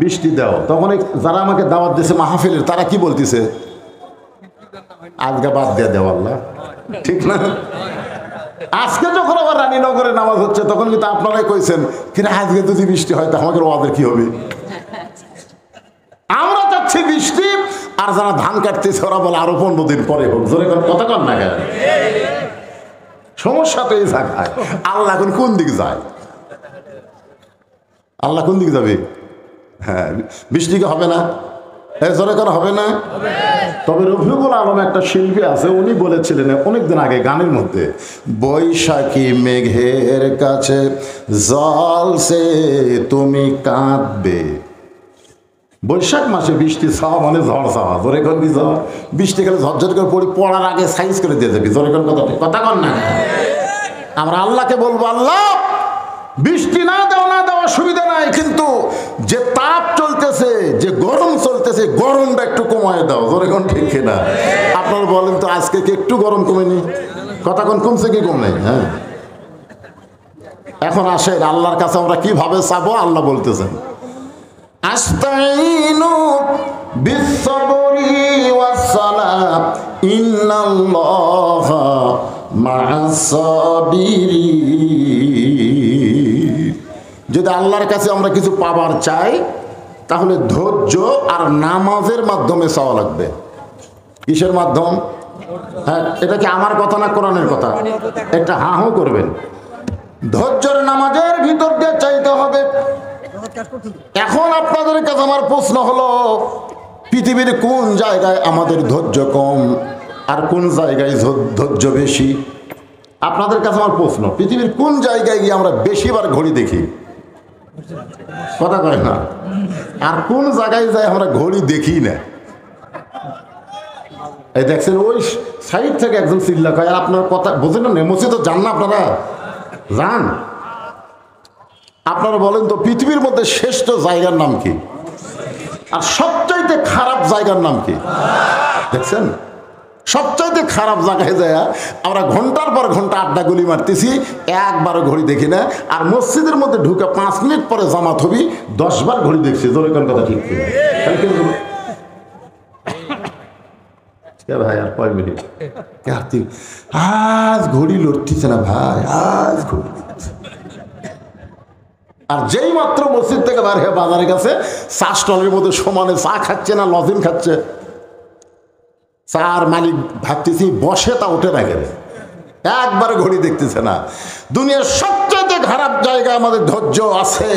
বৃষ্টি দাও। তখন যারা আমাকে দাওয়াত দিয়েছে মাহফিলের, তারা কি বলতেছে? আজকে বাদ দিয়ে দেও আল্লাহ, ঠিক না? আজকে যখন আবার রানীনগরে নামাজ হচ্ছে তখন কিন্তু আপনারাই কইছেন, কিন্তু আজকে যদি বৃষ্টি হয় তা আমাদের ওয়াদের কি হবে? আমরা চাচ্ছি বৃষ্টি, আর যারা ধান কাটতেছে ওরা বলে আরো 15 দিন পরে হোক। জোরে কথা কন না কেন? সমস্যা তো এই জায়গায়। আল্লাহ এখন কোন দিকে যায়? আল্লাহ কোন দিকে যাবে? হ্যাঁ, বৃষ্টি কি হবে না? জোরে করা হবে না? তবে রফিকুল আলম একটা শিল্পী আছে, উনি বলেছিলেন অনেকদিন আগে গানের মধ্যে, বৈশাখী মেঘের কাছে জলসে তুমি কাঁদবে। বৈশাখ মাসে বৃষ্টি ছাওয়া মানে ঝড় ছাওয়া। জোরে কোন কি ঝড়? বৃষ্টি খেলে ঝরঝর করে পড়ি, পড়ার আগে সাইজ করে দিয়ে যাবি। জোরে কোন কথা কন না? আমরা আল্লাহকে বলবো, আল্লাহ বৃষ্টি না দাও, না দেওয়া অসুবিধা নাই, কিন্তু যে তাপ চলতেছে, যে গরম চলতেছে, গরমটা একটু কমায় দাও। জোরে কোন ঠিক কিনা? আপনারা বলেন তো, আজকে কি একটু গরম কমেনি? কথা কোন কমছে কি কম নাই? হ্যাঁ, এখন আসেন আল্লাহর কাছে আমরা কিভাবে চাবো। আল্লাহ বলতেছেন, আস্তাইনু বিসসবরি ওয়াসসালাত ইন্নাল্লাহা মা'আস সাবিরিন। যদি আল্লাহর কাছে আমরা কিছু পাবার চাই তাহলে ধৈর্য আর নামাজের মাধ্যমে চাওয়া লাগবে। কিসের মাধ্যম? হ্যাঁ, এটা কি আমার কথা না কোরআনের কথা? একটা হাহু করবেন। ধৈর্যের নামাজের ভিতর দিয়ে চাইতে হবে। এখন আপনাদের কাছে আমার প্রশ্ন হলো, পৃথিবীর কোন জায়গায় আমাদের ধৈর্য কম আর কোন জায়গায় ধৈর্য বেশি? আপনাদের কাছে আমার প্রশ্ন, পৃথিবীর কোন জায়গায় গিয়ে আমরা বেশিবার ঘড়ি দেখি? কথা কয় না। আর কোন জায়গায় যাই আমরা ঘড়ি দেখি না? এই দেখছেন, ওই সাইড থেকে একজন চিল্লা কয়, আর আপনার কথা বোঝেন না। মসজিদে যান না আপনারা? যান। আপনারা বলেন তো, পৃথিবীর মধ্যে শ্রেষ্ঠ জায়গার নাম কি? আর সবচাইতে খারাপ জায়গার নাম কি? দেখছেন, সবচাইতে খারাপ জায়গায় যায় আমরা ঘন্টার পর ঘন্টা আড্ডা গুলি মারতেছি, একবারও ঘড়ি দেখি না। আর মসজিদের মধ্যে ঢুকে 5 মিনিট পরে জামাত হবি, 10 বার ঘড়ি দেখছি। জোরে কোন কথা ঠিক কিনা? ভাই আর কয় মিনিট? আজ ঘড়ি লড়তেছে না ভাই, আজ ঘড়ি। আর যেই মাত্র মসজিদ থেকে বার হয়ে বাজারে গেছে, চা স্টলের মধ্যে সমানে চা খাচ্ছে না লজিন খাচ্ছে। চার মালিক ভাবতেছি বসে, তা উঠে না গেলে একবারে ঘড়ি দেখতেছে না। দুনিয়ার সবচাইতে খারাপ জায়গায় আমাদের ধৈর্য আছে,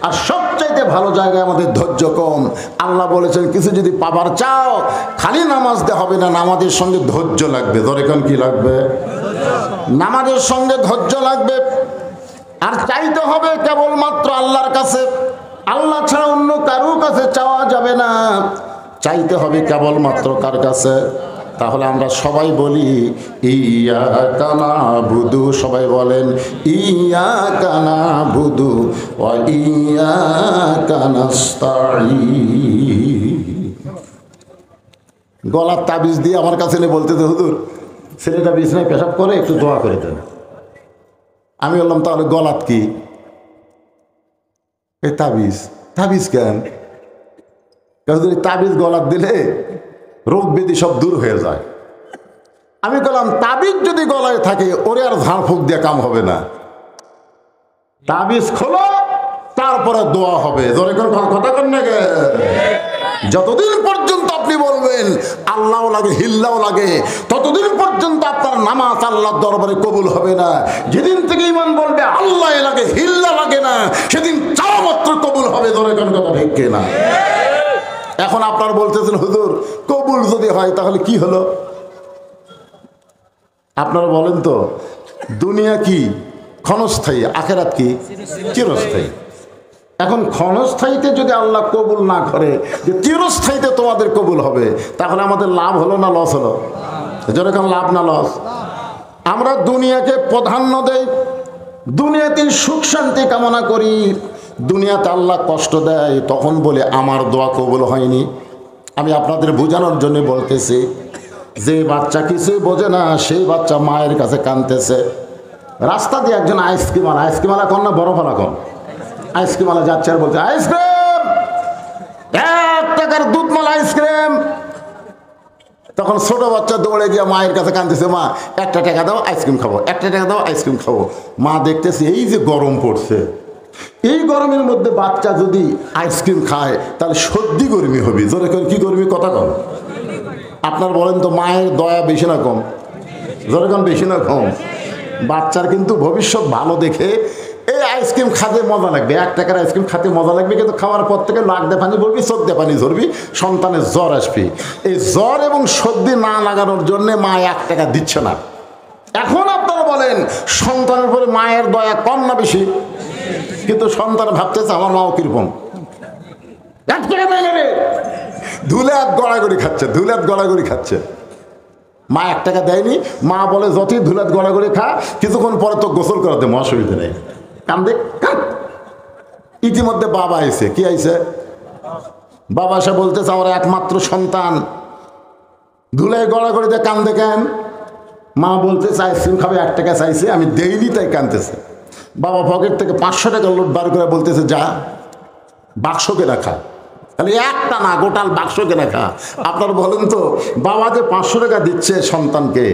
আর সবচাইতে ভালো জায়গায় আমাদের ধৈর্য কম। আল্লাহ বলেছেন, কিছু যদি পাবার চাও খালি নামাজ দিয়ে হবে না, নামাজের সঙ্গে ধৈর্য লাগবে। ধরে কোন কি লাগবে? নামাজের সঙ্গে ধৈর্য লাগবে। আর চাইতে হবে কেবলমাত্র আল্লাহর কাছে। আল্লাহ ছাড়া অন্য কারো কাছে চাওয়া যাবে না। চাইতে হবে কেবলমাত্র কার কাছে? তাহলে আমরা সবাই বলি ইয়াকা নাবুদু, সবাই বলেন ইয়াকা নাবুদু ওয়া ইয়াকা নাস্তাঈন। গলার তাবিজ দিয়ে আমার কাছে এনে বলতেছে, হুজুর ছেলেটা বিছানায় পেশাব করে, একটু দোয়া করে দেন। আমি বললাম তাহলে গলাত কি? এই তাবিজ। তাবিজ কেন? হুজুর তাবিজ গলাত দিলে রোগ ব্যাধি সব দূর হয়ে যায়। আমি বললাম তাবিজ যদি গলায় থাকে ওরে আর ঝাড়ফুঁক দিয়ে কাম হবে না, তাবিজ খোলো তারপরে দোয়া হবে। জোরে করে কথা কন না গে? যতদিন পর্যন্ত আপনি বলবেন আল্লাহ লাগে হিল্লাও লাগে, ততদিন পর্যন্ত আপনার নামাজ আল্লাহর দরবারে কবুল হবে না। যেদিন থেকে ইমান বলবে আল্লাহ লাগে হিল্লা লাগে না, সেদিন চাওয়া মাত্র কবুল হবে। জোরে কোন কথা ঠিক না? এখন আপনারা বলতেছেন হুজুর কবুল যদি হয় তাহলে কি হলো? আপনারা বলেন তো, দুনিয়া কি ক্ষণস্থায়ী, আখেরাত কি চিরস্থায়ী। এখন ক্ষণস্থায়ীতে যদি আল্লাহ কবুল না করে, যে চিরস্থায়ীতে তোমাদের কবুল হবে, তাহলে আমাদের লাভ হলো না লস হলো? যেরকম লাভ না লস? আমরা দুনিয়াকে প্রাধান্য দেই, দুনিয়াতে সুখ শান্তি কামনা করি, দুনিয়াতে আল্লাহ কষ্ট দেয়, তখন বলে আমার দোয়া কবুল হয়নি। আমি আপনাদের বোঝানোর জন্য বলতেছি, যে বাচ্চা কিছুই বোঝে না সেই বাচ্চা মায়ের কাছে কাঁদতেছে। রাস্তা দিয়ে একজন আইসক্রিমওয়ালা কন না বরফওয়ালা কন, আইসক্রিমওয়ালা যাচ্ছে আর বলছে আইসক্রিম, 1 টাকার দুধমালা আইসক্রিম। তখন ছোট বাচ্চা দৌড়ে গিয়ে মায়ের কাছে কাঁদতেছে, মা 1 টাকা দাও আইসক্রিম খাবো, 1 টাকা দাও আইসক্রিম খাবো। মা দেখতেছে এই যে গরম পড়ছে, এই গরমের মধ্যে বাচ্চা যদি আইসক্রিম খায় তাহলে সর্দি গরমি হবে। জোরে করে কি গরমি কথা কম? আপনার বলেন তো মায়ের দয়া বেশি না কম? জোরে কম বেশি না কম? বাচ্চার কিন্তু ভবিষ্যৎ ভালো দেখে এই আইসক্রিম খাতে মজা লাগবে, 1 টাকার আইসক্রিম খাতে মজা লাগবে, কিন্তু খাওয়ার পর থেকে নাক দিয়ে পানি পড়বি, চোখ দিয়ে পানি ঝরবি, সন্তানের জ্বর আসবে। এই জ্বর এবং সর্দি না লাগানোর জন্য মা 1 টাকা দিচ্ছে না। এখন আপনারা বলেন সন্তানের উপরে মায়ের দয়া কম না বেশি? কিন্তু সন্তান ভাবতেছে আমার মাও কিরকম, 1 টাকা দেয় না রে, ধুলে হাত গড়াগড়ি খাচ্ছে, ধুলে হাত গড়াগড়ি খাচ্ছে। মা 1 টাকা দেয়নি, মা বলে যতই ধুলাত গড়াগড়ি খা, কিছুক্ষণ পরে তো গোসল করাতে অসুবিধা নেই, কান্দে কান। ইতিমধ্যে বাবা আইছে, কি আইছে? বাবা এসে বলতেছে আমার একমাত্র সন্তান ধুলায় গড়াগড়িতে কান্দে কেন? মা বলতেছে আইসক্রিম খাবে, 1 টাকা চাইছে, আমি দেইনি তাই কান্দতেছে। বাবা পকেট থেকে 500 টাকা লোট বার করে বলতেছে যা বাক্স কেনা খা, তাহলে একটা না গোটাল বাক্স কেনা খা। আপনারা বলেন তো, বাবা যে 500 টাকা দিচ্ছে সন্তানকে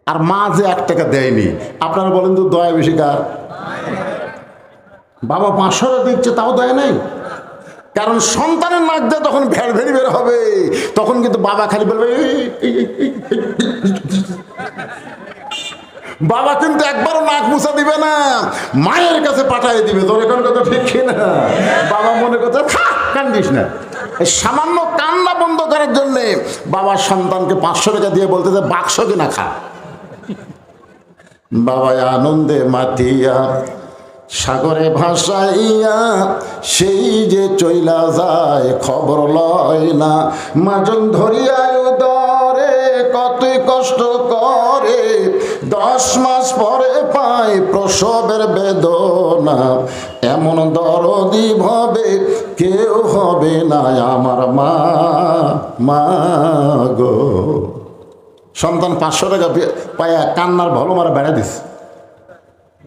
আর মা যে 1 টাকা দেয়নি, আপনারা বলেন তো দয়া বেশি কার? বাবা 500 টাকা দিচ্ছে তাও দয়া নেই, কারণ সন্তানের নাক দিয়ে তখন ভেড় ভেড়ি বের হবে, তখন কিন্তু বাবা খালি বলবে বাবা কিন্তু একবারও নাক মুছা দিবে না, মায়ের কাছে পাঠিয়ে দিবে। তোর এখন কথা ঠিক না? বাবা মনে করছে কান্দিস না, এই সামান্য কান্না বন্ধ করার জন্য বাবা সন্তানকে 500 টাকা দিয়ে বলতেছে বাক্স কিনা খা। বাবা আনন্দে মাতিয়া সাগরে ভাসাইয়া সেই যে চইলা যায় খবর লয় না, মাজন ধরিয়া উদরে কতই কষ্ট করে, 10 মাস পরে পায় প্রসবের বেদনা, এমন দরদি ভাবে কেউ হবে না আমার মা, মা গো। সন্তান 500 টাকা পায়া কান্নার ভালো মারা বেড়া দিছে,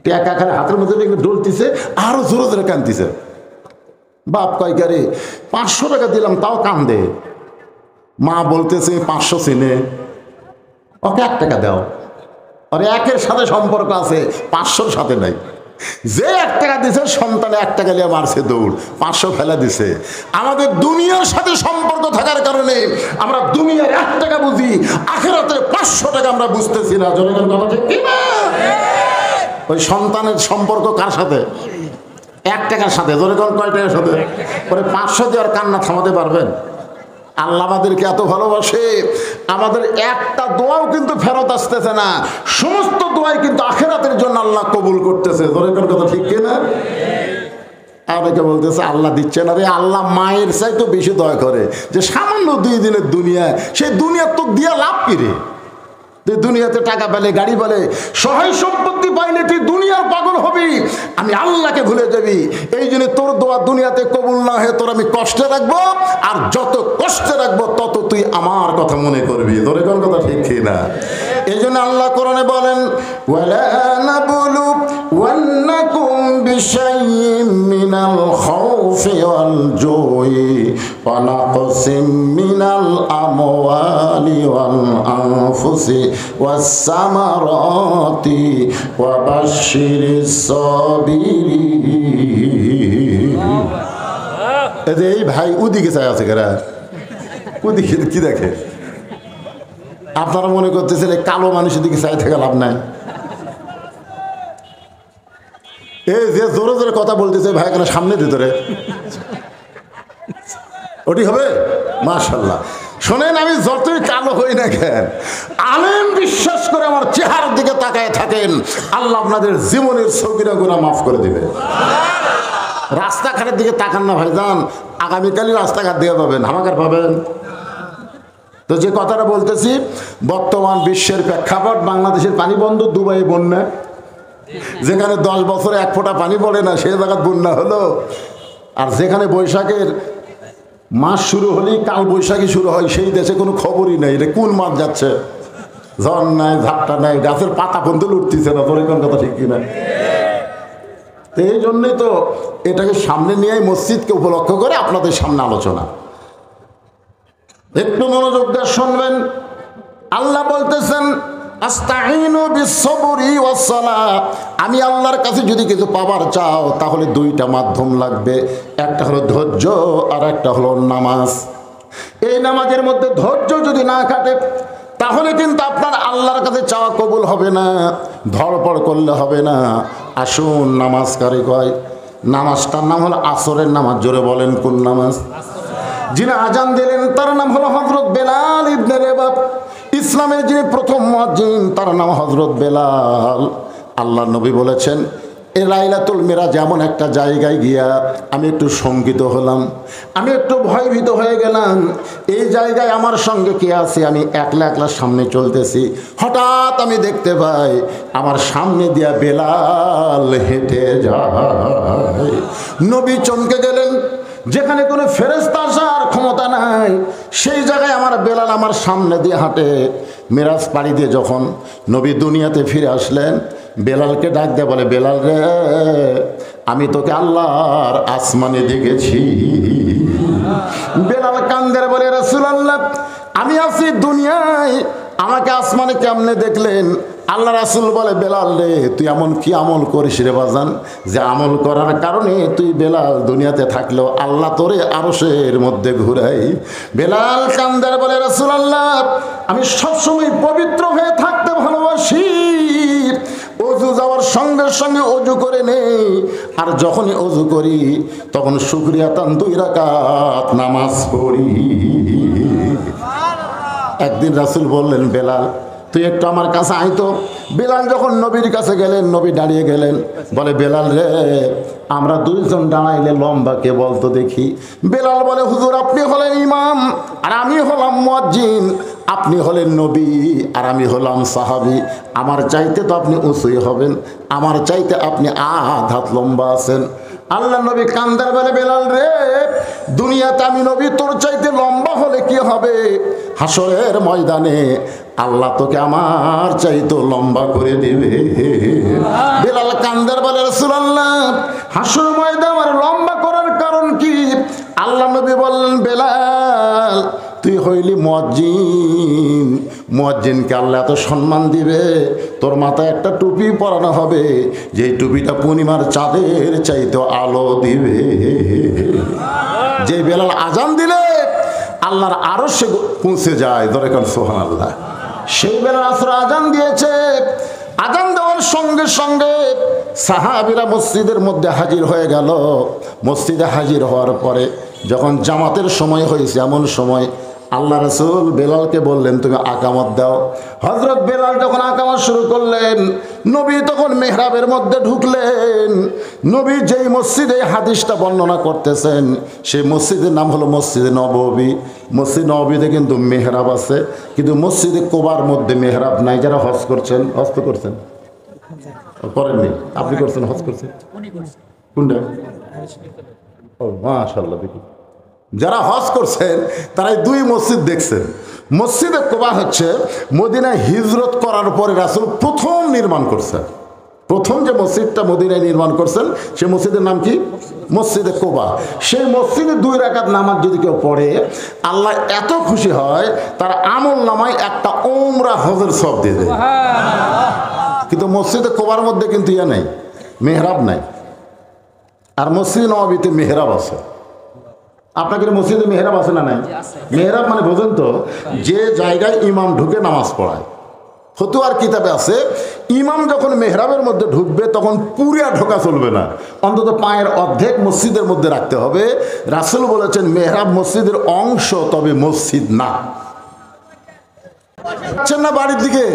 টাকা খালি হাতের মধ্যে ডলতেছে, আরো জোরে জোরে কানতেছে। বাপ কয় রে 500 টাকা দিলাম তাও কান্দে। মা বলতেছে 500 চিনে, ওকে 1 টাকা দাও। আর 1-এর সাথে সম্পর্ক আছে, 500-র সাথে নাই। যে 1 টাকা দিছে সন্তানে 1 টাকা নিয়ে মারছে দৌড়, 500 ফেলা দিছে। আমাদের দুনিয়ার সাথে সম্পর্ক থাকার কারণে আমরা দুনিয়ার 1 টাকা বুঝি, আখিরাতের 500 টাকা আমরা বুঝতেছি না। জনগণ কথা ঠিক কিনা? ওই সন্তানের সম্পর্ক কার সাথে? 1 টাকার সাথে। জনগণ কয় টাকার সাথে? পরে 500 দিয়ে আর কান্না থামাতে পারবেন? আল্লাহ আমাদেরকে এত ভালোবাসে, আমাদের একটা দোয়াও কিন্তু ফেরত আসতেছে না, সমস্ত দোয়াই কিন্তু আখিরাতের জন্য আল্লাহ কবুল করতেছে। জোরে কোন কথা ঠিক কিনা? অনেকে বলতেছে আল্লাহ দিচ্ছে না রে, আল্লাহ মায়ের চাই তো বেশি দয়া করে, যে সামান্য 2 দিনের দুনিয়া, সেই দুনিয়ার তো দিয়া লাভ কি রে? তুই দুনিয়াতে টাকা পেলে, গাড়ি পেলে, সহায় সম্পত্তি পাইলে তুই দুনিয়ার পাগল হবি, আমি আল্লাহকে ভুলে যাবি। এই জন্য তোর দোয়া দুনিয়াতে কবুল না হয়ে তোর আমি কষ্টে রাখবো, আর যত কষ্টে রাখবো তত তুই আমার কথা মনে করবি। তোর কোন কথা ঠিক কি না? এই জন্য আল্লাহ কোরআনে বলেন, ওয়ালা নাবলু ওয়ান্নাকুম বিশাইইম মিনাল খাউফি ওয়াল জুই ওয়া নাকসিম মিনাল আমওয়ালি ওয়াল আনফুসি ওয়াস সামারাতি ওয়া বাশশিরিস সাবিরিন। এই ভাই ওদিকে চাই আছে কেরা, ওদিকে কি দেখে? আপনারা মনে করতেছেন এই কালো মানুষের দিকে চাই থেকে লাভ নাই? এই যে জোরে জোরে কথা বলতেছে ভাই, কেন সামনে ভিতরে ওটি হবে? মাশাআল্লাহ। শোনেন, আমি যতই কালো হই না কেন, আলেম বিশ্বাস করে আমার চেহারার দিকে তাকায় থাকেন, আল্লাহ আপনাদের জীবনের সগীরা গুনাহ মাফ করে দিবে। রাস্তাঘাটের দিকে তাকান না ভাইজান, আগামীকালই রাস্তাঘাট দিয়ে পাবেন, হামাকার পাবেন। তো যে কথাটা বলতেছি, বর্তমান বিশ্বের প্রেক্ষাপট, বাংলাদেশের পানি বন্ধ, দুবাই বন্যা, যেখানে 10 বছরে 1 ফোঁটা পানি পড়ে না, সেই জায়গায় বন্যা হলো। আর যেখানে বৈশাখের মাস শুরু হলেই কাল বৈশাখী শুরু হয়, সেই দেশে কোনো খবরই নেই, এটা কোন মাস যাচ্ছে, ঝড় নাই, ঝাপটা নাই, গাছের পাতা পর্যন্ত লুটতেছে না। তোর কোন কথা ঠিক কিনা? তো এই জন্যই তো এটাকে সামনে নিয়ে মসজিদকে উপলক্ষ করে আপনাদের সামনে আলোচনা। একটু মনোযোগ দিয়ে শুনবেন। আল্লাহ বলতেছেন, আস্তাঈনু বিস-সাবরি ওয়াস-সালাহ। আমি আল্লাহর কাছে যদি কিছু পাবার চাও, তাহলে 2টা মাধ্যম লাগবে, একটা হলো ধৈর্য আর একটা হলো নামাজ। এই নামাজের মধ্যে ধৈর্য যদি না কাটে, তাহলে কিন্তু আপনার আল্লাহর কাছে চাওয়া কবুল হবে না, ধড়পড় করলে হবে না। আসুন নামাজ কারে কয়? নামাজটার নাম হলো আসরের নামাজ। জোরে বলেন, কোন নামাজ? যিনি আজান দিলেন তার নাম হলো হযরত বেলাল ইবনে রেবাব। ইসলামের যিনি প্রথম মুয়াজ্জিন, তার নাম হযরত বেলাল। আল্লাহ নবী বলেছেন, এ লাইলাতুল মিরাজ এমন একটা জায়গায় গিয়া আমি একটু শঙ্কিত হলাম, আমি একটু ভয়ভীত হয়ে গেলাম। এই জায়গায় আমার সঙ্গে কে আছে? আমি একলা একলা সামনে চলতেছি, হঠাৎ আমি দেখতে পাই আমার সামনে দিয়া বেলাল হেঁটে যায়। নবী চমকে গেলেন। যেখানে কোনো ফেরেশতা আসার ক্ষমতা নাই, সেই জায়গায় আমার বেলাল আমার সামনে দিয়ে হাঁটে। মিরাজ পাড়ি দিয়ে যখন নবী দুনিয়াতে ফিরে আসলেন, বেলালকে ডাক দিয়ে বলে, বেলাল রে, আমি তোকে আল্লাহর আসমানে দেখেছি। বেলাল কান্দের বলে, রাসূলুল্লাহ, আমি আছি দুনিয়ায়, আমাকে আসমানে কেমনে দেখলেন? আল্লাহ রাসূল বলে, বেলাল রে, তুই এমন কি আমল করিস রে বাজান, যে আমল করার কারণে তুই বেলাল দুনিয়াতে থাকলেও আল্লাহ তোরে আরশের মধ্যে ঘুরাই। বেলাল কান্দার বলে, রাসূলুল্লাহ, আমি সবসময় পবিত্র হয়ে থাকতে ভালোবাসি। অজু যাওয়ার সঙ্গে সঙ্গে অজু করে নেই, আর যখনই অজু করি তখন শুকরিয়াতান 2 রাকাত নামাজ পড়ি। একদিন রাসূল বললেন, বেলাল তুই একটু আমার কাছে আইতো। বেলাল যখন নবীর কাছে গেলেন, নবী দাঁড়িয়ে গেলেন, বলে, বেলাল রে, আমরা 2 জন দাঁড়াইলে লম্বা কে বলতো দেখি? বেলাল বলে, হুজুর, আপনি হলেন ইমাম আর আমি হলাম মুয়াজ্জিন, আপনি হলেন নবী আর আমি হলাম সাহাবী, আমার চাইতে তো আপনি উঁচুই হবেন, আমার চাইতে আপনি 1.5 হাত লম্বা আছেন। আল্লাহ নবী কান্দার বলে, বেলাল রে, দুনিয়াতে আমি নবী তোর চাইতে লম্বা হলে কি হবে? হাসরের ময়দানে আল্লাহ তোকে আমার চাইতে লম্বা করে দিবে। বেলাল কান্দার বলে, রাসূলুল্লাহ, হাসর ময়দানে আমার লম্বা করার কারণ কি? আল্লাহ নবী বললেন, বেলাল, তুই হইলি মুয়াজ্জিন, মুয়াজ্জিনকে আল্লাহ এত সম্মান দিবে, তোর মাথায় একটা টুপি পরানো হবে, যেই টুপিটা পূর্ণিমার চাঁদের চাইতে আলো দিবে। যে বেলাল আজান দিলে আল্লাহর আরশে পৌঁছে যায়, ধরে কারণ সুবহানাল্লাহ। সেই বেলাল আসর আজান দিয়েছে। আজান দেওয়ার সঙ্গে সঙ্গে সাহাবীরা মসজিদের মধ্যে হাজির হয়ে গেল। মসজিদে হাজির হওয়ার পরে যখন জামাতের সময় হয়েছে, এমন সময় আল্লাহ রসুল বেলালকে বললেন তুমি আকামত দাও। হযরত বেলাল যখন আকামত শুরু করলেন, নবী তখন মেহরাবের মধ্যে ঢুকলেন। নবী যেই মসজিদে হাদিসটা বর্ণনা করতেছেন সেই মসজিদের নাম হলো মসজিদে নববী। মসজিদ নববীতে কিন্তু মেহরাব আছে, কিন্তু মসজিদে কোবার মধ্যে মেহরাব নাই। যারা হজ করছেন, হজ তো করছেন করেননি? আপনি করছেন, হজ করছেন কোনটা? ও মাশাআল্লাহ। দেখি যারা হজ করছেন তারাই দুই মসজিদ দেখছেন। মসজিদে কোবা হচ্ছে মদিনায় হিজরত করার পরে রাসূল প্রথম নির্মাণ করছেন। প্রথম যে মসজিদটা মদিনায় নির্মাণ করছেন সেই মসজিদের নাম কি? মসজিদে কোবা। সেই মসজিদে 2 রাকাত নামাজ যদি কেউ পড়ে, আল্লাহ এত খুশি হয় তার আমল নামায় একটা উমরা হজের সওয়াব দিয়ে দেয়। কিন্তু মসজিদে কোবার মধ্যে কিন্তু ইয়া নাই, মেহরাব নাই। আর মসজিদ নববীতে মেহরাব আছে। আপনাদের মসজিদে মেহরাব আছে না নাই? মেহরাব মানে বোঝেন তো, যে জায়গায় ইমাম ঢুকে নামাজ পড়ায়। ফতুয়ার কিতাবে আছে ইমাম যখন মেহরাবের মধ্যে ঢুকবে তখন পুরা ঢোকা চলবে না, অন্তত পায়ের অর্ধেক মসজিদের মধ্যে রাখতে হবে। রাসূল বলেছেন মেহরাব মসজিদের অংশ, তবে মসজিদ না। না বাড়ির দিকে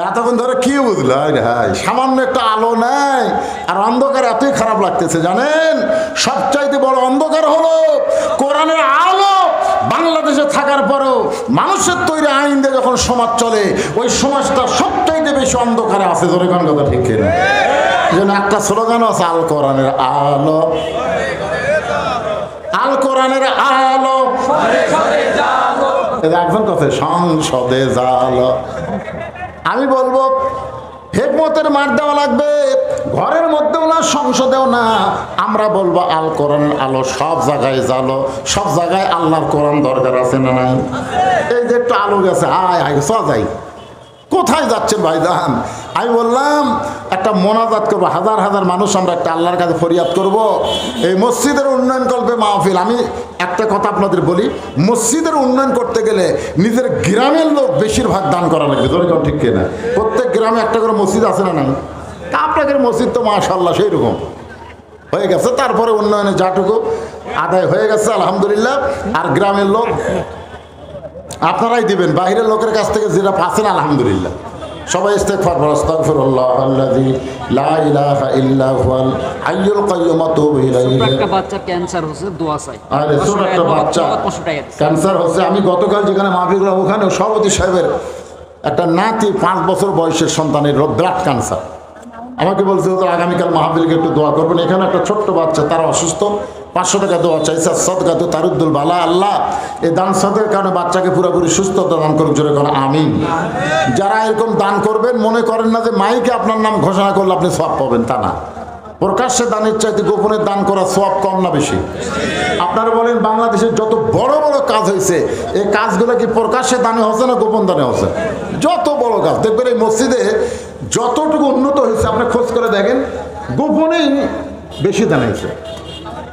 এতক্ষণ ধরে কি বুঝলো? হাই, সামান্য একটা আলো নেই আর অন্ধকার এতই খারাপ লাগতেছে। জানেন সবচাইতে বড় অন্ধকার হলো কোরআনের আলো বাংলাদেশে থাকার পরও মানুষের তৈরি আইন দিয়ে যখন সমাজ চলে, ওই সমাজটা সবচাইতে বেশি অন্ধকারে আছে। ধরে কোন কথা ঠিক কিনা? যেন একটা স্লোগান আছে, আল কোরআনের আলো, আল কোরআনের আলো একজন কথা সংসদে জালো। আমি বলবো হিকমতের মার দেওয়া লাগবে, ঘরের মধ্যেও না, সংসদেও না। আমরা বলবো আল কোরআনের আলো সব জায়গায় জালো, সব জায়গায় আল্লাহর কোরআন দরকার আছে না নাই? এই যে একটু আলো গেছে, আয় আয় চ যাই। কোথায় যাচ্ছেন ভাইজান? আমি বললাম একটা মোনাজাত করবো, হাজার হাজার মানুষ আমরা একটা আল্লাহর কাছে ফরিয়াদ করব। এই মসজিদের উন্নয়ন করবে মাহফিল। আমি একটা কথা আপনাদের বলি, মসজিদের উন্নয়ন করতে গেলে নিজের গ্রামের লোক বেশিরভাগ দান করা লাগবে। ধরে কোন ঠিক কিনা? প্রত্যেক গ্রামে একটা করে মসজিদ আছে না নাই? তা আপনাদের মসজিদ তো মাশাআল্লাহ সেই রকম হয়ে গেছে। তারপরে উন্নয়নে যাটুকু আদায় হয়ে গেছে আলহামদুলিল্লাহ। আর গ্রামের লোক আপনারাই দিবেন, বাইরের লোকের কাছ থেকে যেটা পাচ্ছেন আলহামদুলিল্লাহ। সবাই ইস্তেগফার করুন, আস্তাগফিরুল্লাহ আল্লাযী লা ইলাহা ইল্লা হুয়াল হাইয়ুল কাইয়্যুম আতুবু ইলাইহি। একটা বাচ্চা ক্যান্সার হচ্ছে, দোয়া চাই। আরে ছোট একটা বাচ্চা ক্যান্সার হচ্ছে। আমি গতকাল যেখানে মাহফিল করলাম ওখানে সভাপতি সাহেবের একটা নাতি 5 বছর বয়সের সন্তানের ব্লাড ক্যান্সার। আমাকে বলছে তো আগামীকাল মাহফিলকে একটু দোয়া করবেন। এখানে একটা ছোট্ট বাচ্চা, তারা অসুস্থ, 500 টাকা দোয়া চাইছে। সদকা তো তারুদ্দুল বালা। আল্লাহ এই দান সদকার কারণে বাচ্চাকে পুরোপুরি সুস্থতা দান করুক। জোরে কোনো আমিন। যারা এরকম দান করবেন মনে করেন না যে মাইকে আপনার নাম ঘোষণা করলে আপনি সওয়াব পাবেন, তা না। প্রকাশ্যে দানের চাইতে গোপনে দান করা সওয়াব কম না বেশি? আপনারা বলেন বাংলাদেশের যত বড় বড় কাজ হয়েছে এই কাজগুলো কি প্রকাশ্যে দানে হচ্ছে না গোপন দানে হচ্ছে? যত বড় কাজ দেখবেন এই মসজিদে যতটুকু উন্নত হয়েছে আপনি খোঁজ করে দেখেন, গোপনেই বেশি দান হয়েছে।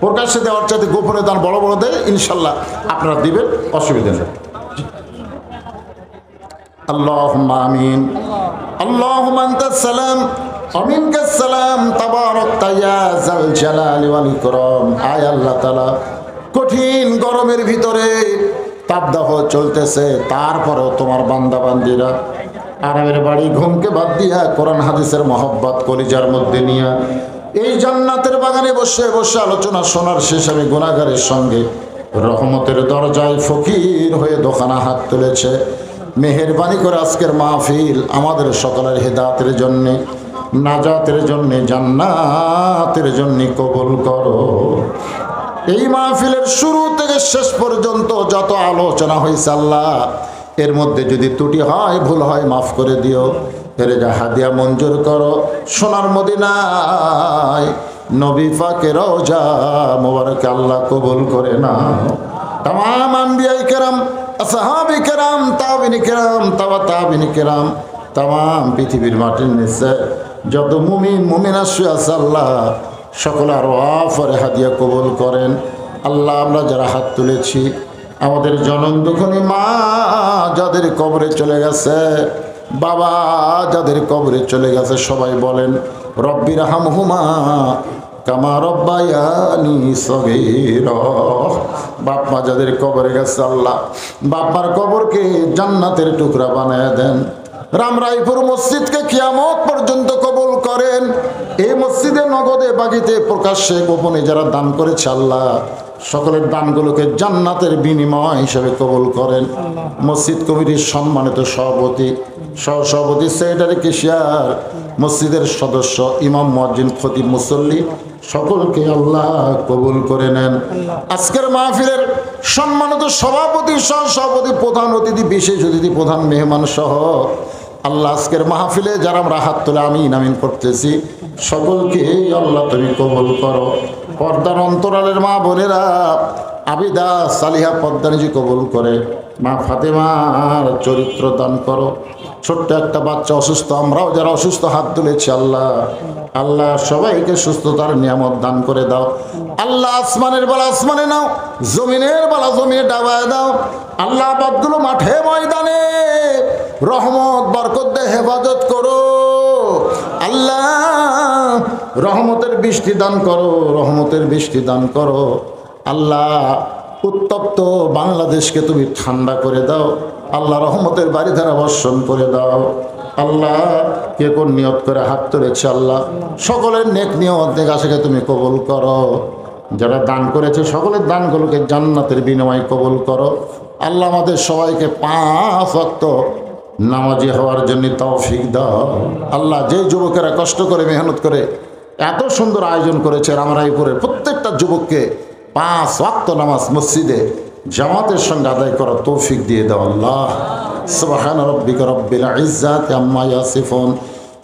প্রকাশ্যে দেওয়ার চাইতে গোপনে দান বড় বড় দেয়, ইনশাল্লাহ আপনারা দিবেন, অসুবিধা নেই। আল্লাহুম্মা আমিন। আল্লাহুম্মা আনতাস সালাম ওয়া মিনকাস সালাম তাবারাকতা ইয়া যাল জালালি ওয়াল ইকরাম। আয় আল্লাহ তাআলা, কঠিন গরমের ভিতরে তাপদাহ চলতেছে, তারপরেও তোমার বান্দা বান্দিরা আরামের বাড়ি ঘুমকে বাদ দিয়া কোরআন হাদিসের মহব্বত কলিজার মধ্যে নিয়ে এই জান্নাতের বাগানে বসে বসে আলোচনা শোনার শেষ আমি গুনাহগারের সঙ্গে রহমতের দরজায় ফকির হয়ে দোকানা হাত তুলেছে। মেহেরবানি করে আজকের মাহফিল আমাদের সকলের হেদায়েতের জন্যে, নাজাতের জন্যে, জান্নাতের জন্যে কবুল করো। এই মাহফিলের শুরু থেকে শেষ পর্যন্ত যত আলোচনা হয়েছে আল্লাহ, এর মধ্যে যদি ত্রুটি হয়, ভুল হয়, মাফ করে দিও। এর যা হাদিয়া মঞ্জুর করো সোনার মদিনায় নবী পাকের রওজা মোবারক আল্লাহ কবুল করে নাও। तमाम अंबिया करम, असहाबी करम, ताबिनी करम, तवा ताबिनी करम, तमाम पृथिवीर माटिर निचे যত মুমিন মুমিনা শুয়ে আছে আল্লাহ সকলের ওয়াফারে হাদিয়া কবুল করেন। আল্লাহ আমরা যারা হাত তুলেছি, আমাদের জনম দুঃখনী মা যাদের কবরে চলে গেছে, বাবা যাদের কবরে চলে গেছে, সবাই বলেন রব্বির হামহুমা কামা রব্বায়ানি সগীরা। বাপ মা যাদের কবরে গেছে আল্লাহ বাপ মার কবরকে জান্নাতের টুকরা বানায় দেন। রামরাইপুর মসজিদকে কিয়ামত পর্যন্ত কবুল করেন। এই মসজিদে নগদে বাগিতে প্রকাশ্যে গোপনে যারা দান করেছে আল্লাহ সকলের দানগুলোকে জান্নাতের বিনিময় হিসেবে কবুল করেন। মসজিদ কমিটির সম্মানিত সভাপতি, সহসভাপতি, সেক্রেটারি, কেশিয়ার, মসজিদের সদস্য, ইমাম, মুয়াজ্জিন, খতিব, মুসল্লি সকলকে আল্লাহ কবুল করে নেন। আজকের মাহফিলের সম্মানিত সভাপতি, সহসভাপতি, প্রধান অতিথি, বিশেষ অতিথি, প্রধান মেহমান সহ আল্লাহ আজকের মাহফিলে যারা আমরা হাত তুলে আমিন আমিন করতেছি সকলকে আল্লাহ তুমি কবুল করো। পর্দার অন্তরালের মা বোনেরা আবিদা সালিহা পদ্মানিজি কবুল করে। মা ফাতেমার চরিত্র দান করো। ছোট্ট একটা বাচ্চা অসুস্থ, আমরাও যারা অসুস্থ হাত তুলেছি আল্লাহ আল্লাহ সবাইকে সুস্থতার নিয়ামত দান করে দাও আল্লাহ। আসমানের বেলা আসমানে নাও, জমিনের বেলা জমিনে ডাবায় দাও আল্লাহ। বাদগুলো মাঠে ময়দানে রহমত বরকত দিয়ে হেফাজত করো আল্লাহ। রহমতের বৃষ্টি দান করো, রহমতের বৃষ্টি দান করো আল্লাহ। উত্তপ্ত বাংলাদেশকে তুমি ঠান্ডা করে দাও আল্লাহ। রহমতের বাড়িধারা বর্ষণ করে দাও আল্লাহ। কে কোন নিয়ত করে হাত তুলেছে আল্লাহ সকলের নেক নিয়ত নেক আশাকে তুমি কবুল করো। যারা দান করেছে সকলের দানগুলোকে জান্নাতের বিনিময়ে কবুল করো আল্লাহ। আমাদের সবাইকে 5 ওয়াক্ত নামাজি হওয়ার জন্য তৌফিক দাও আল্লাহ। যে যুবকেরা কষ্ট করে মেহনত করে এত সুন্দর আয়োজন করেছে রামরাইপুরের প্রত্যেকটা যুবককে 5 ওয়াক্ত নামাজ মসজিদে জামাতের সঙ্গে আদায় করার তৌফিক দিয়ে দাও আল্লাহ। সুবহান রাব্বিকা রাব্বিল ইজ্জাতি আম্মা ইয়াসিফুন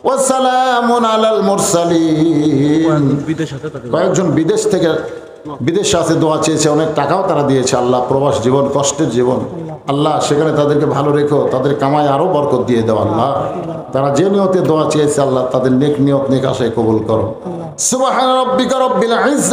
ওয়া সালামুন আলাল মুরসালিন। কয়েকজন বিদেশে আছে দোয়া চেয়েছে, অনেক টাকাও তারা দিয়েছে আল্লাহ। প্রবাস জীবন কষ্টের জীবন আল্লাহ, সেখানে তাদেরকে ভালো রেখো, তাদের কামায় আরও বরকত দিয়ে দাও আল্লাহ। তারা যে নিয়তে দোয়া চেয়েছে আল্লাহ তাদের নেক নিয়ত নেক আশায় কবুল করো। সুবহান রাব্বিকা রাব্বিল ইজ্জাতি